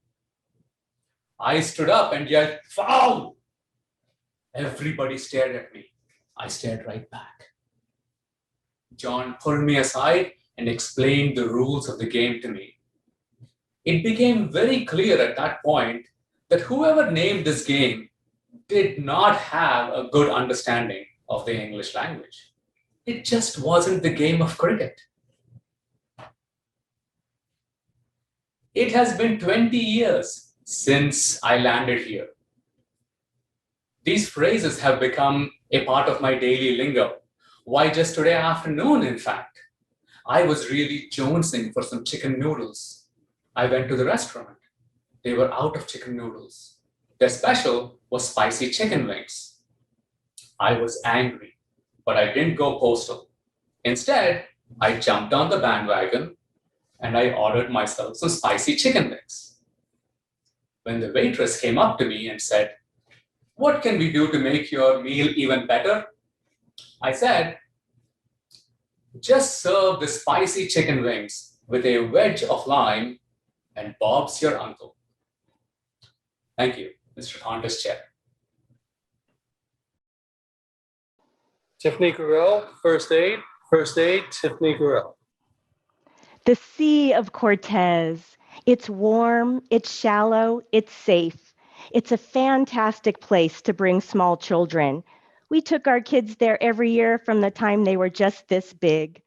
I stood up and yelled, "Foul!" Everybody stared at me. I stared right back. John pulled me aside and explained the rules of the game to me. It became very clear at that point that whoever named this game did not have a good understanding of the English language. It just wasn't the game of cricket. It has been 20 years since I landed here. These phrases have become a part of my daily lingo. Why, just today afternoon, in fact, I was really jonesing for some chicken noodles. I went to the restaurant. They were out of chicken noodles. Their special was spicy chicken wings. I was angry, but I didn't go postal. Instead, I jumped on the bandwagon and I ordered myself some spicy chicken wings. When the waitress came up to me and said, "What can we do to make your meal even better?" I said, "Just serve the spicy chicken wings with a wedge of lime and Bob's your uncle." Thank you, Mr. Contest Chair. Tiffany Gorrell, first aid. First aid, Tiffany Gorrell. The Sea of Cortez. It's warm, it's shallow, it's safe. It's a fantastic place to bring small children. We took our kids there every year from the time they were just this big.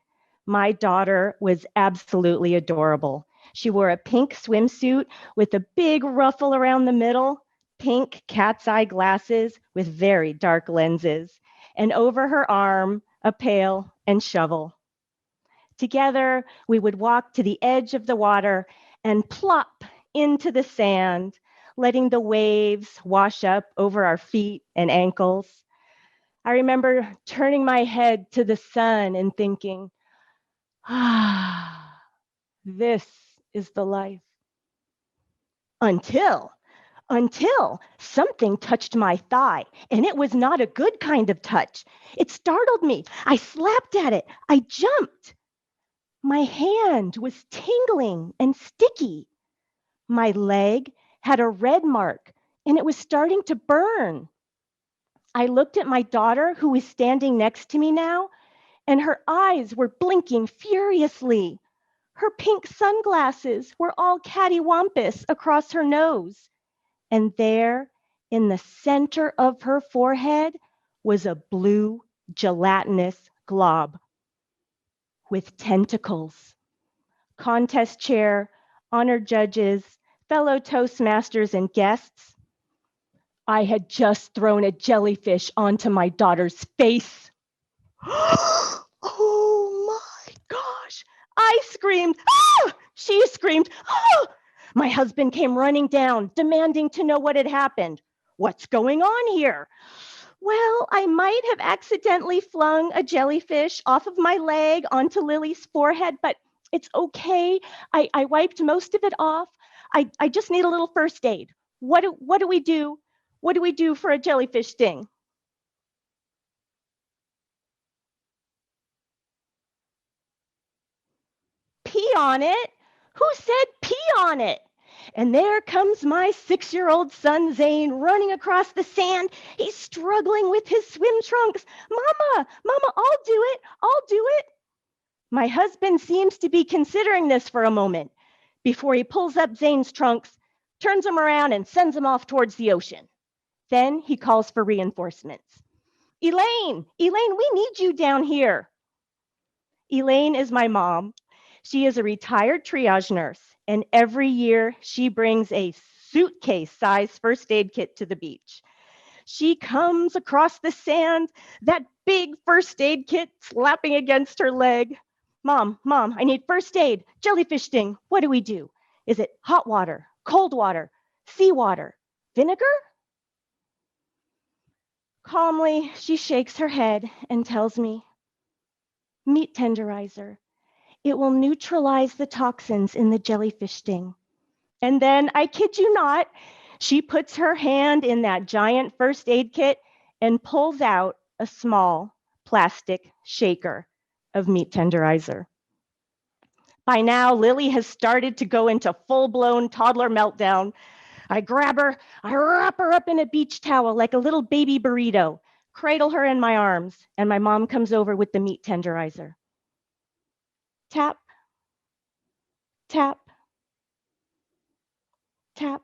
My daughter was absolutely adorable. She wore a pink swimsuit with a big ruffle around the middle, pink cat's eye glasses with very dark lenses, and over her arm, a pail and shovel. Together, we would walk to the edge of the water and plop into the sand, letting the waves wash up over our feet and ankles. I remember turning my head to the sun and thinking, this is the life. Until something touched my thigh, and it was not a good kind of touch. It startled me. I slapped at it. I jumped. My hand was tingling and sticky. My leg had a red mark, and it was starting to burn. I looked at my daughter, who was standing next to me now, and her eyes were blinking furiously. Her pink sunglasses were all cattywampus across her nose. And there, in the center of her forehead, was a blue gelatinous glob with tentacles. Contest chair, honored judges, fellow Toastmasters, and guests, I had just thrown a jellyfish onto my daughter's face. Oh my gosh! I screamed, ah! She screamed, ah! My husband came running down, demanding to know what had happened. What's going on here? Well, I might have accidentally flung a jellyfish off of my leg onto Lily's forehead, but it's okay. I wiped most of it off. I just need a little first aid. What do we do? What do we do for a jellyfish sting? Pee on it? Who said pee on it? And there comes my 6-year-old son, Zane, running across the sand. He's struggling with his swim trunks. Mama, I'll do it. My husband seems to be considering this for a moment before he pulls up Zane's trunks, turns him around, and sends him off towards the ocean. Then he calls for reinforcements. Elaine, we need you down here. Elaine is my mom. She is a retired triage nurse, and every year she brings a suitcase-sized first aid kit to the beach. She comes across the sand, that big first aid kit slapping against her leg. Mom, I need first aid, jellyfish sting. What do we do? Is it hot water, cold water, seawater, vinegar? Calmly, she shakes her head and tells me, meat tenderizer. It will neutralize the toxins in the jellyfish sting. And then, I kid you not, she puts her hand in that giant first aid kit and pulls out a small plastic shaker of meat tenderizer. By now, Lily has started to go into full-blown toddler meltdown. I grab her, I wrap her up in a beach towel like a little baby burrito, cradle her in my arms, and my mom comes over with the meat tenderizer. Tap, tap, tap.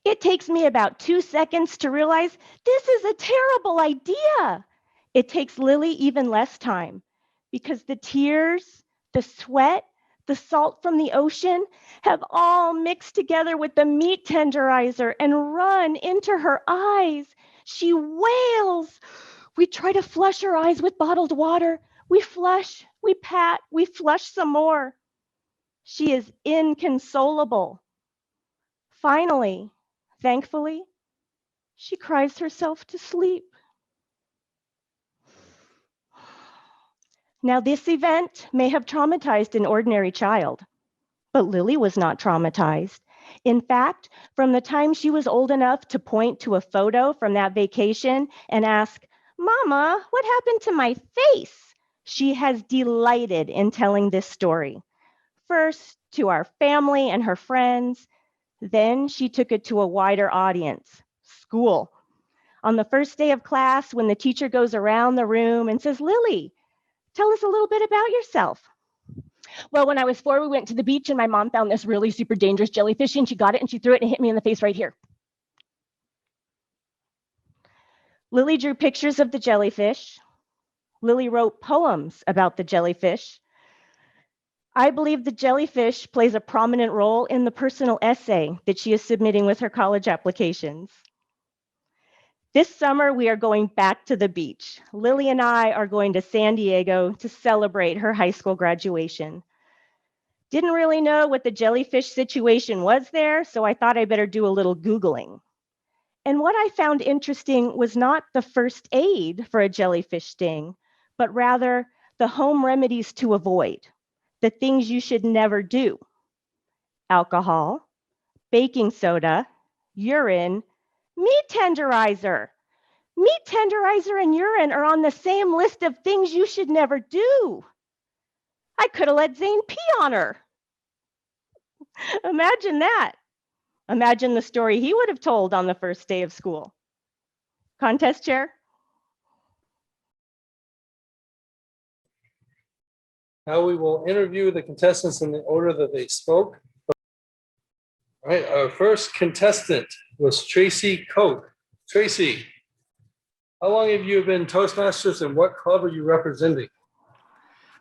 It takes me about 2 seconds to realize this is a terrible idea. It takes Lily even less time because the tears, the sweat, the salt from the ocean have all mixed together with the meat tenderizer and run into her eyes. She wails. We try to flush her eyes with bottled water. We flush, we pat, we flush some more. She is inconsolable. Finally, thankfully, she cries herself to sleep. Now, this event may have traumatized an ordinary child, but Lily was not traumatized. In fact, from the time she was old enough to point to a photo from that vacation and ask, Mama, what happened to my face? She has delighted in telling this story. First to our family and her friends, then she took it to a wider audience, school. On the first day of class, when the teacher goes around the room and says, Lily, tell us a little bit about yourself. Well, when I was 4, we went to the beach and my mom found this really super dangerous jellyfish and she got it and she threw it and hit me in the face right here. Lily drew pictures of the jellyfish. Lily wrote poems about the jellyfish. I believe the jellyfish plays a prominent role in the personal essay that she is submitting with her college applications. This summer, we are going back to the beach. Lily and I are going to San Diego to celebrate her high school graduation. Didn't really know what the jellyfish situation was there, so I thought I better do a little Googling. And what I found interesting was not the first aid for a jellyfish sting, but rather the home remedies to avoid, the things you should never do. Alcohol, baking soda, urine, meat tenderizer. Meat tenderizer and urine are on the same list of things you should never do. I could have let Zane pee on her. Imagine that. Imagine the story he would have told on the first day of school. Contest chair? Now we will interview the contestants in the order that they spoke. All right, our first contestant was Tracey Koch. Tracey, how long have you been Toastmasters and what club are you representing?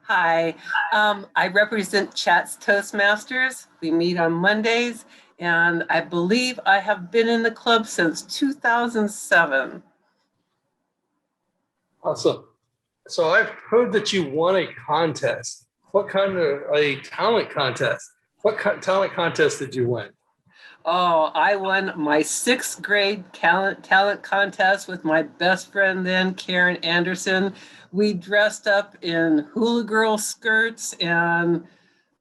Hi, I represent Chat's Toastmasters. We meet on Mondays, and I believe I have been in the club since 2007. Awesome. So I've heard that you won a contest. What kind of a talent contest? What talent contest did you win? Oh, I won my 6th grade talent contest with my best friend then, Karen Anderson. We dressed up in hula girl skirts and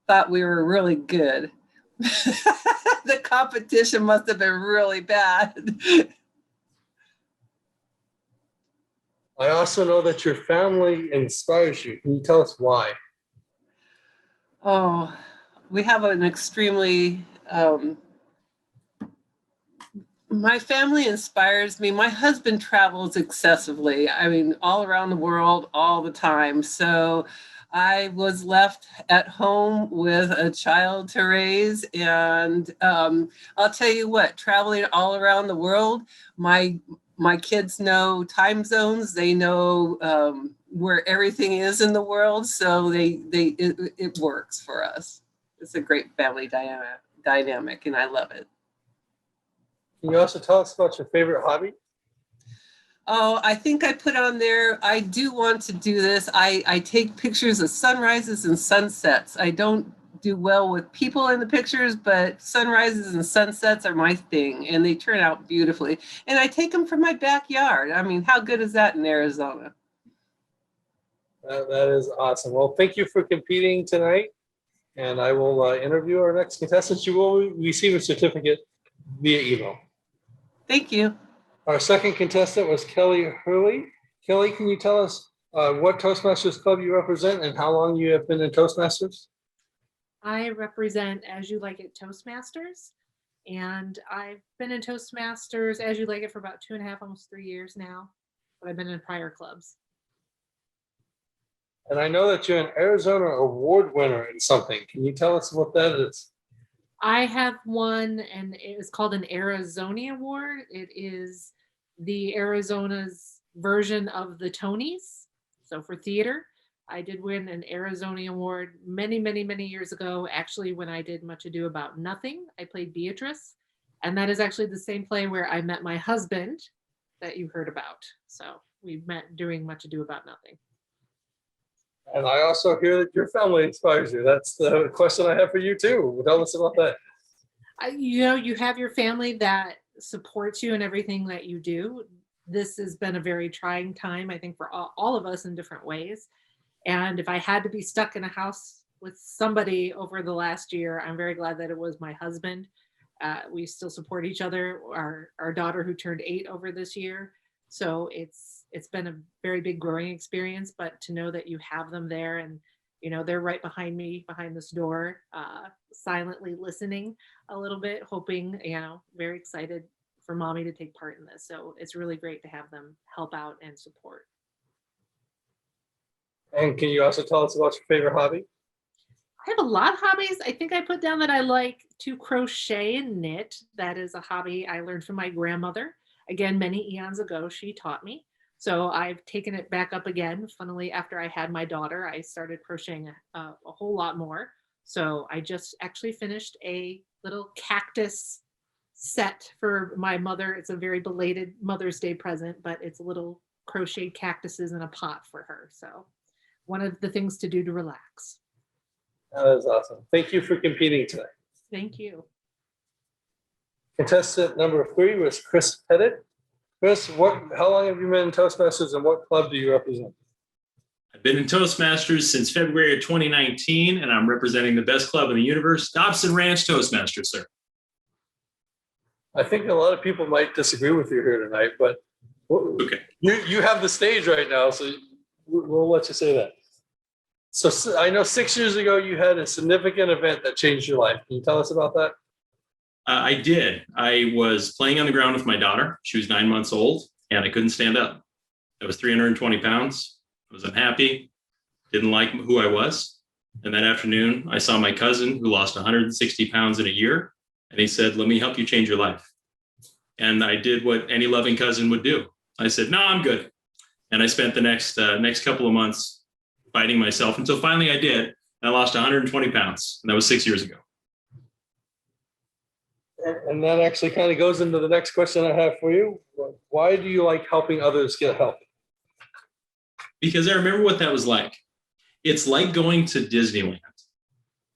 thought we were really good. The competition must have been really bad. I also know that your family inspires you. Can you tell us why? Oh, we have an extremely, my family inspires me. My husband travels excessively. I mean, all around the world, all the time. So I was left at home with a child to raise. And I'll tell you what, traveling all around the world, my kids know time zones. They know where everything is in the world. So it works for us. It's a great family dynamic, and I love it. Can you also tell us about your favorite hobby? Oh, I think I put on there, I do want to do this. I take pictures of sunrises and sunsets. I don't do well with people in the pictures, but sunrises and sunsets are my thing, and they turn out beautifully. And I take them from my backyard. I mean, how good is that in Arizona? That is awesome. Well, thank you for competing tonight. And I will interview our next contestant. You will receive a certificate via email. Thank you. Our second contestant was Kelley Hurley. Kelley, can you tell us what Toastmasters Club you represent and how long you have been in Toastmasters? I represent As You Like It Toastmasters, and I've been in Toastmasters As You Like It for about 2.5, almost 3 years now, but I've been in prior clubs. And I know that you're an Arizona award winner in something. Can you tell us what that is? I have won, and it is called an Arizona Award. It is the Arizona's version of the Tonys. So for theater, I did win an Arizona Award many, many, many years ago. Actually, when I did Much Ado About Nothing, I played Beatrice. And that is actually the same play where I met my husband that you heard about. So we met doing Much Ado About Nothing. And I also hear that your family inspires you. That's the question I have for you too. Tell us about that. You have your family that supports you in everything that you do. This has been a very trying time, I think, for all of us in different ways. And if I had to be stuck in a house with somebody over the last year, I'm very glad that it was my husband. We still support each other. Our daughter, who turned 8 over this year. So it's been a very big growing experience, but to know that you have them there and, they're right behind me, behind this door, silently listening a little bit, hoping, very excited for mommy to take part in this. So it's really great to have them help out and support. And can you also tell us about your favorite hobby? I have a lot of hobbies. I think I put down that I like to crochet and knit. That is a hobby I learned from my grandmother. Again, many eons ago, she taught me. So I've taken it back up again. Funnily, after I had my daughter, I started crocheting a whole lot more. So I just actually finished a little cactus set for my mother. It's a very belated Mother's Day present, but it's a little crocheted cactuses in a pot for her. So one of the things to do to relax. That is awesome. Thank you for competing today. Thank you. Contestant number 3 was Chris Pettit. Chris, how long have you been in Toastmasters and what club do you represent? I've been in Toastmasters since February of 2019, and I'm representing the best club in the universe, Dobson Ranch Toastmasters, sir. I think a lot of people might disagree with you here tonight, but Okay. you have the stage right now, so we'll let you say that. So I know 6 years ago you had a significant event that changed your life. Can you tell us about that? I did. I was playing on the ground with my daughter. She was 9 months old, and I couldn't stand up. I was 320 pounds. I was unhappy, didn't like who I was. And that afternoon, I saw my cousin who lost 160 pounds in a year, and he said, "Let me help you change your life." And I did what any loving cousin would do. I said, "No, I'm good." And I spent the next couple of months fighting myself until finally I did. And I lost 120 pounds, and that was 6 years ago. And that actually kind of goes into the next question I have for you. Why do you like helping others get help? Because I remember what that was like. It's like going to Disneyland.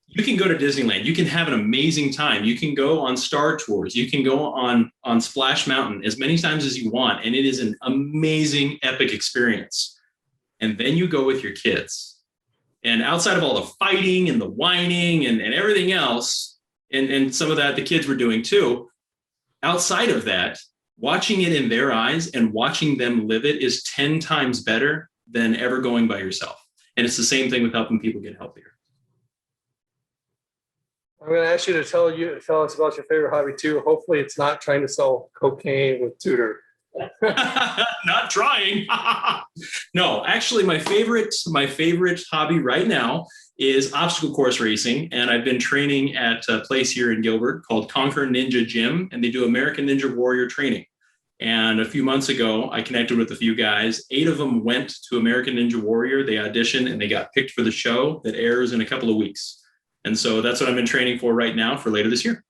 You can go to Disneyland. You can have an amazing time. You can go on Star Tours. You can go on Splash Mountain as many times as you want. And it is an amazing, epic experience. And then you go with your kids. And outside of all the fighting and the whining and everything else, and some of that the kids were doing too, outside of that, watching it in their eyes and watching them live it is 10 times better than ever going by yourself. And it's the same thing with helping people get healthier. I'm going to ask you to tell us about your favorite hobby too. Hopefully it's not trying to sell cocaine with Tudor. Not trying. No, actually my favorite hobby right now is obstacle course racing. And I've been training at a place here in Gilbert called Conquer Ninja Gym, and they do American Ninja Warrior training. And a few months ago, I connected with a few guys. 8 of them went to American Ninja Warrior. They auditioned and they got picked for the show that airs in a couple of weeks. And so that's what I've been training for right now for later this year.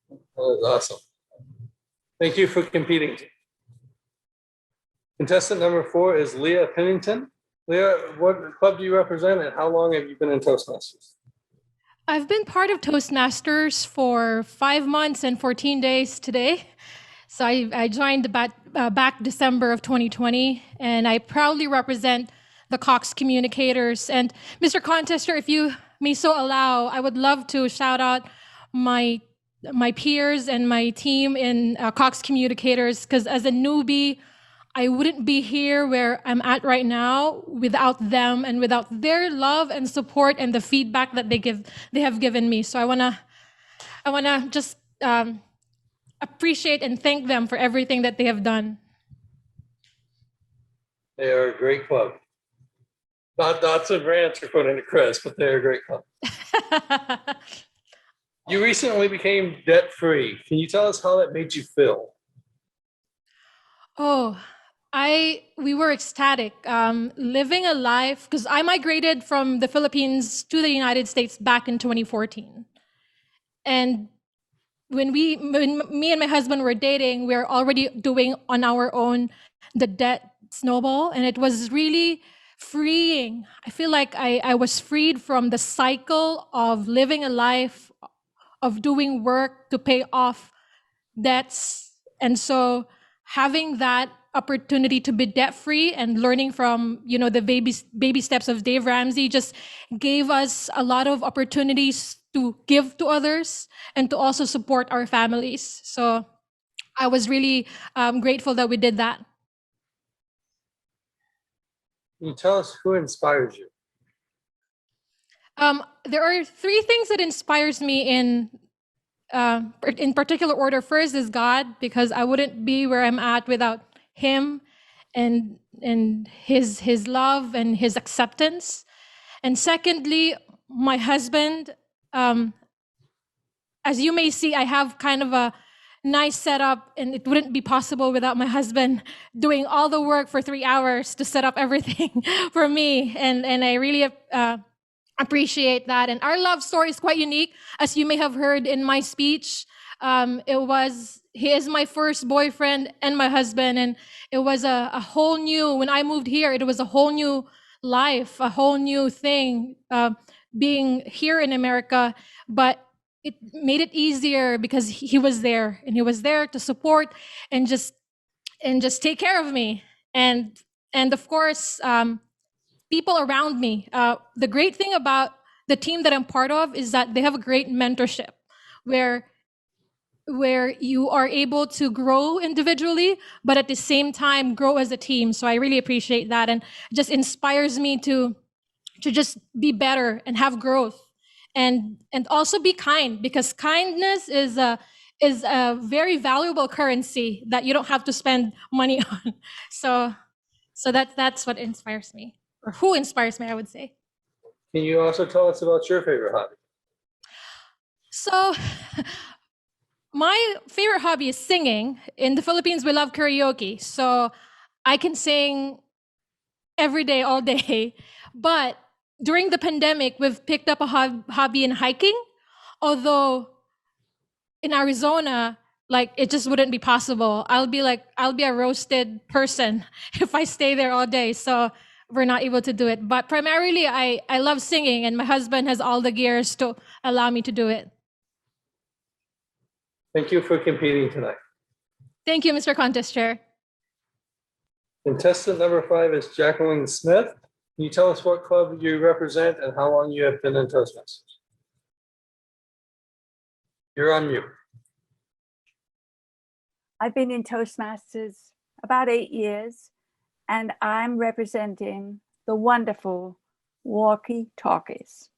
That was awesome. Thank you for competing. Contestant number 4 is Leah Pennington. Leah, what club do you represent and how long have you been in Toastmasters? I've been part of Toastmasters for 5 months and 14 days today. So I joined back December of 2020, and I proudly represent the Cox Communicators. And Mr. Contester, if you may so allow, I would love to shout out my peers and my team in Cox Communicators, because as a newbie, I wouldn't be here where I'm at right now without them and without their love and support and the feedback that they have given me. So I wanna just appreciate and thank them for everything that they have done. They are a great club. Not Dotson Ranch according to Chris, but they're a great club. You recently became debt-free. Can you tell us how that made you feel? Oh, we were ecstatic. Living a life, because I migrated from the Philippines to the United States back in 2014. And when me and my husband were dating, we were already doing on our own the debt snowball, and it was really freeing. I feel like I was freed from the cycle of living a life of doing work to pay off debts. And so having that opportunity to be debt-free and learning from, the baby steps of Dave Ramsey just gave us a lot of opportunities to give to others and to also support our families. So I was really grateful that we did that. Can you tell us who inspires you? There are 3 things that inspires me in particular order. First is God, because I wouldn't be where I'm at without Him and His love and His acceptance. And secondly, my husband. As you may see, I have kind of a nice setup, and it wouldn't be possible without my husband doing all the work for 3 hours to set up everything for me. And I really appreciate that. And our love story is quite unique. As you may have heard in my speech, He is my first boyfriend and my husband, and it was a whole new, when I moved here, it was a whole new life, a whole new thing, being here in America, but it made it easier because he was there, and he was there to support and just take care of me. And of course, people around me. The great thing about the team that I'm part of is that they have a great mentorship where you are able to grow individually, but at the same time grow as a team. So I really appreciate that, and it just inspires me to just be better and have growth, and also be kind, because kindness is a very valuable currency that you don't have to spend money on. So that's what inspires me, or who inspires me, I would say. Can you also tell us about your favorite hobby? So my favorite hobby is singing. In the Philippines, we love karaoke. So I can sing every day, all day. But during the pandemic, we've picked up a hobby in hiking. Although in Arizona, like, it just wouldn't be possible. I'll be a roasted person if I stay there all day. So we're not able to do it. But primarily, I love singing, and my husband has all the gears to allow me to do it. Thank you for competing tonight. Thank you, Mr. Contest Chair. Contestant number 5 is Jacqueline Smith. Can you tell us what club you represent and how long you have been in Toastmasters? You're on mute. I've been in Toastmasters about 8 years, and I'm representing the wonderful walkie-talkies.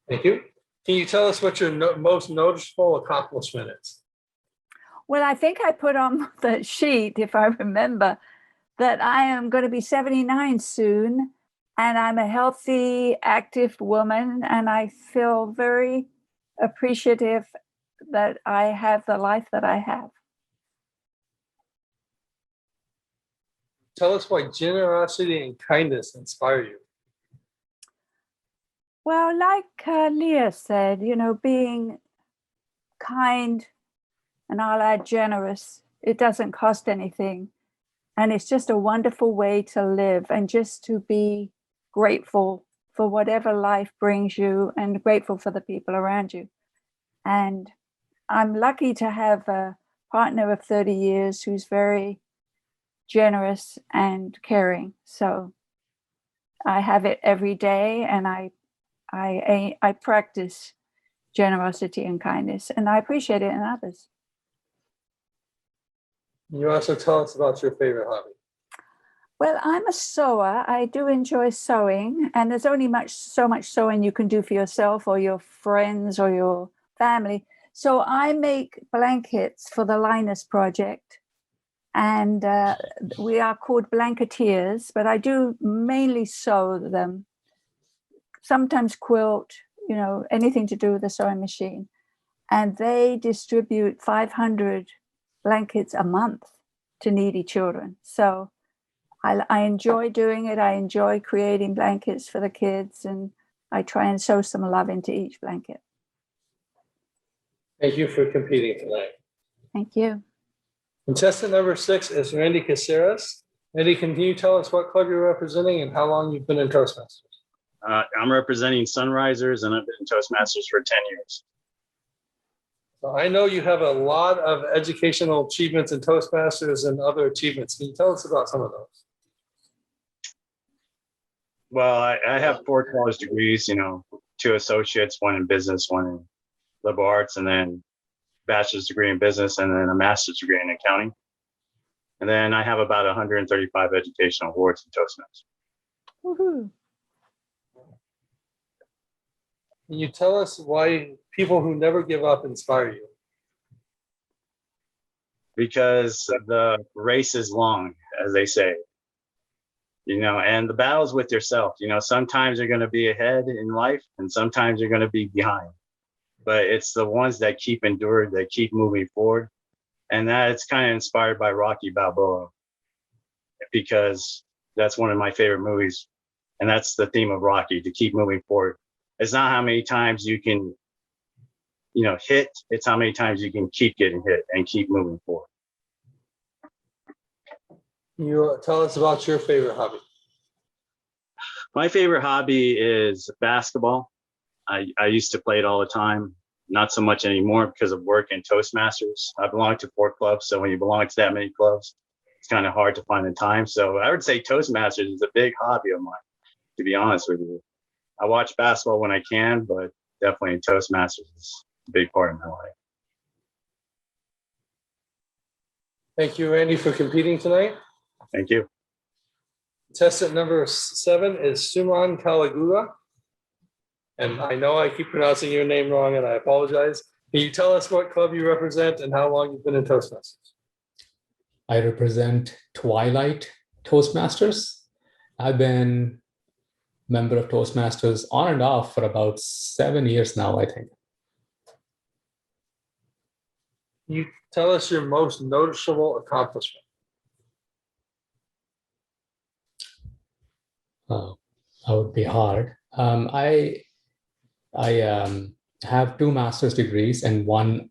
Thank you. Can you tell us what your most noticeable accomplishment is? Well, I think I put on the sheet, if I remember, that I am going to be 79 soon, and I'm a healthy, active woman, and I feel very appreciative that I have the life that I have. Tell us why generosity and kindness inspire you. Well, like Leah said, being kind, and I'll add generous, it doesn't cost anything. And it's just a wonderful way to live, and just to be grateful for whatever life brings you, and grateful for the people around you. And I'm lucky to have a partner of 30 years who's very generous and caring. So I have it every day, and I practice generosity and kindness, and I appreciate it in others. Can you also tell us about your favorite hobby? Well, I'm a sewer. I do enjoy sewing, and there's only so much sewing you can do for yourself or your friends or your family. So I make blankets for the Linus Project, and we are called blanketeers, but I do mainly sew them. Sometimes quilt, anything to do with the sewing machine. And they distribute 500 blankets a month to needy children. So I enjoy doing it. I enjoy creating blankets for the kids, and I try and sew some love into each blanket. Thank you for competing tonight. Thank you. Contestant number 6 is Randy Casarez. Randy, can you tell us what club you're representing and how long you've been in Toastmasters? I'm representing Sunrisers, and I've been in Toastmasters for 10 years. So I know you have a lot of educational achievements in Toastmasters and other achievements. Can you tell us about some of those? Well, I have 4 college degrees, 2 associates, 1 in business, 1 in liberal arts, and then bachelor's degree in business, and then a master's degree in accounting. And then I have about 135 educational awards in Toastmasters. Woohoo. Can you tell us why people who never give up inspire you? Because the race is long, as they say, and the battle's with yourself. Sometimes you're going to be ahead in life, and sometimes you're going to be behind. But it's the ones that keep endured, that keep moving forward. And that's kind of inspired by Rocky Balboa, because that's one of my favorite movies. And that's the theme of Rocky, to keep moving forward. It's not how many times you can hit. It's how many times you can keep getting hit and keep moving forward. You tell us about your favorite hobby. My favorite hobby is basketball. I used to play it all the time, not so much anymore because of work and Toastmasters. I belong to 4 clubs, so when you belong to that many clubs, it's kind of hard to find the time. So I would say Toastmasters is a big hobby of mine, to be honest with you. I watch basketball when I can, but definitely Toastmasters is a big part of my life. Thank you, Randy, for competing tonight. Thank you. Contestant number 7 is Suman Challagulla. And I know I keep pronouncing your name wrong, and I apologize. Can you tell us what club you represent and how long you've been in Toastmasters? I represent Twilight Toastmasters. I've been a member of Toastmasters on and off for about 7 years now, I think. Can you tell us your most noticeable accomplishment? That would be hard. I have 2 master's degrees and 1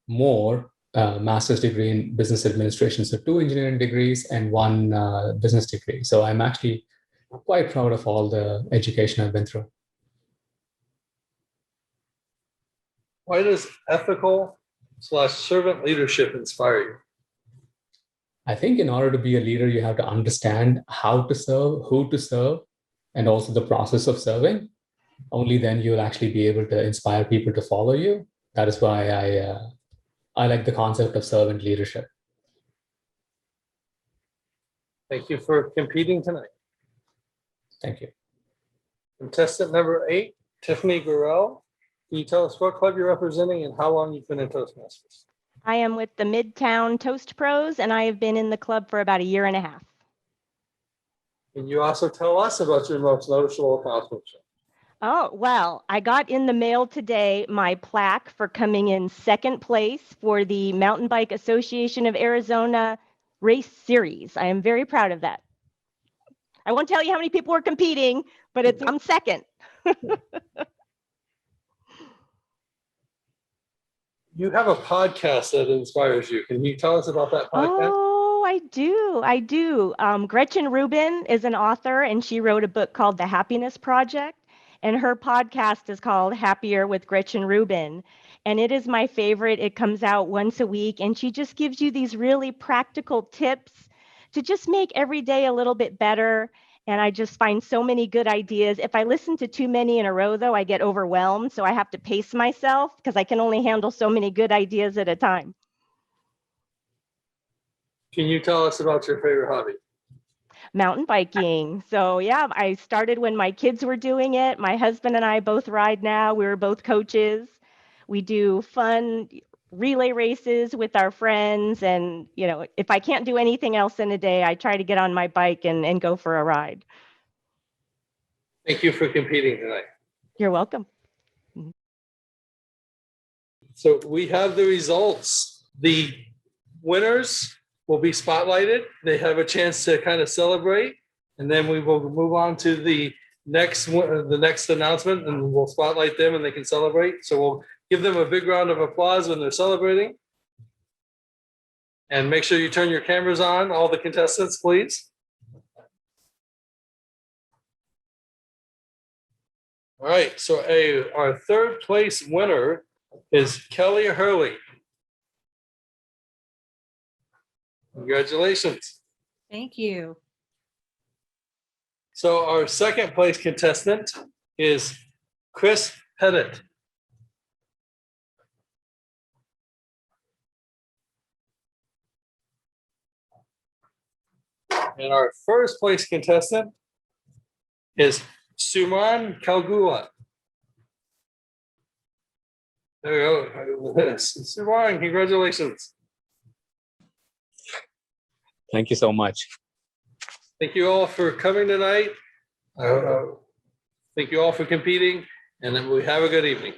more master's degree in business administration. So 2 engineering degrees and 1 business degree. So I'm actually quite proud of all the education I've been through. Why does ethical/servant leadership inspire you? I think in order to be a leader, you have to understand how to serve, who to serve, and also the process of serving. Only then you'll actually be able to inspire people to follow you. That is why I like the concept of servant leadership. Thank you for competing tonight. Thank you. Contestant number 8, Tiffany Gorrell. Can you tell us what club you're representing and how long you've been in Toastmasters? I am with the Midtown Toast Pros, and I have been in the club for about 1.5 years. Can you also tell us about your most noticeable accomplishment? Oh, well, I got in the mail today my plaque for coming in 2nd place for the Mountain Bike Association of Arizona Race Series. I am very proud of that. I won't tell you how many people were competing, but I'm 2nd. You have a podcast that inspires you. Can you tell us about that podcast? Oh, I do. Gretchen Rubin is an author, and she wrote a book called The Happiness Project. And her podcast is called Happier with Gretchen Rubin. And it is my favorite. It comes out once a week, and she just gives you these really practical tips to just make every day a little bit better. And I just find so many good ideas. If I listen to too many in a row, though, I get overwhelmed. So I have to pace myself because I can only handle so many good ideas at a time. Can you tell us about your favorite hobby? Mountain biking. So yeah, I started when my kids were doing it. My husband and I both ride now. We were both coaches. We do fun relay races with our friends. And, if I can't do anything else in a day, I try to get on my bike and go for a ride. Thank you for competing tonight. You're welcome. So we have the results. The winners will be spotlighted. They have a chance to kind of celebrate, and then we will move on to the next announcement, and we'll spotlight them, and they can celebrate. So we'll give them a big round of applause when they're celebrating. And make sure you turn your cameras on, all the contestants, please. All right. So our 3rd place winner is Kelley Hurley. Congratulations. Thank you. So our 2nd place contestant is Chris Pettit. And our 1st place contestant is Suman Challagulla. There we go. Suman, congratulations. Thank you so much. Thank you all for coming tonight. Thank you all for competing, and then we have a good evening.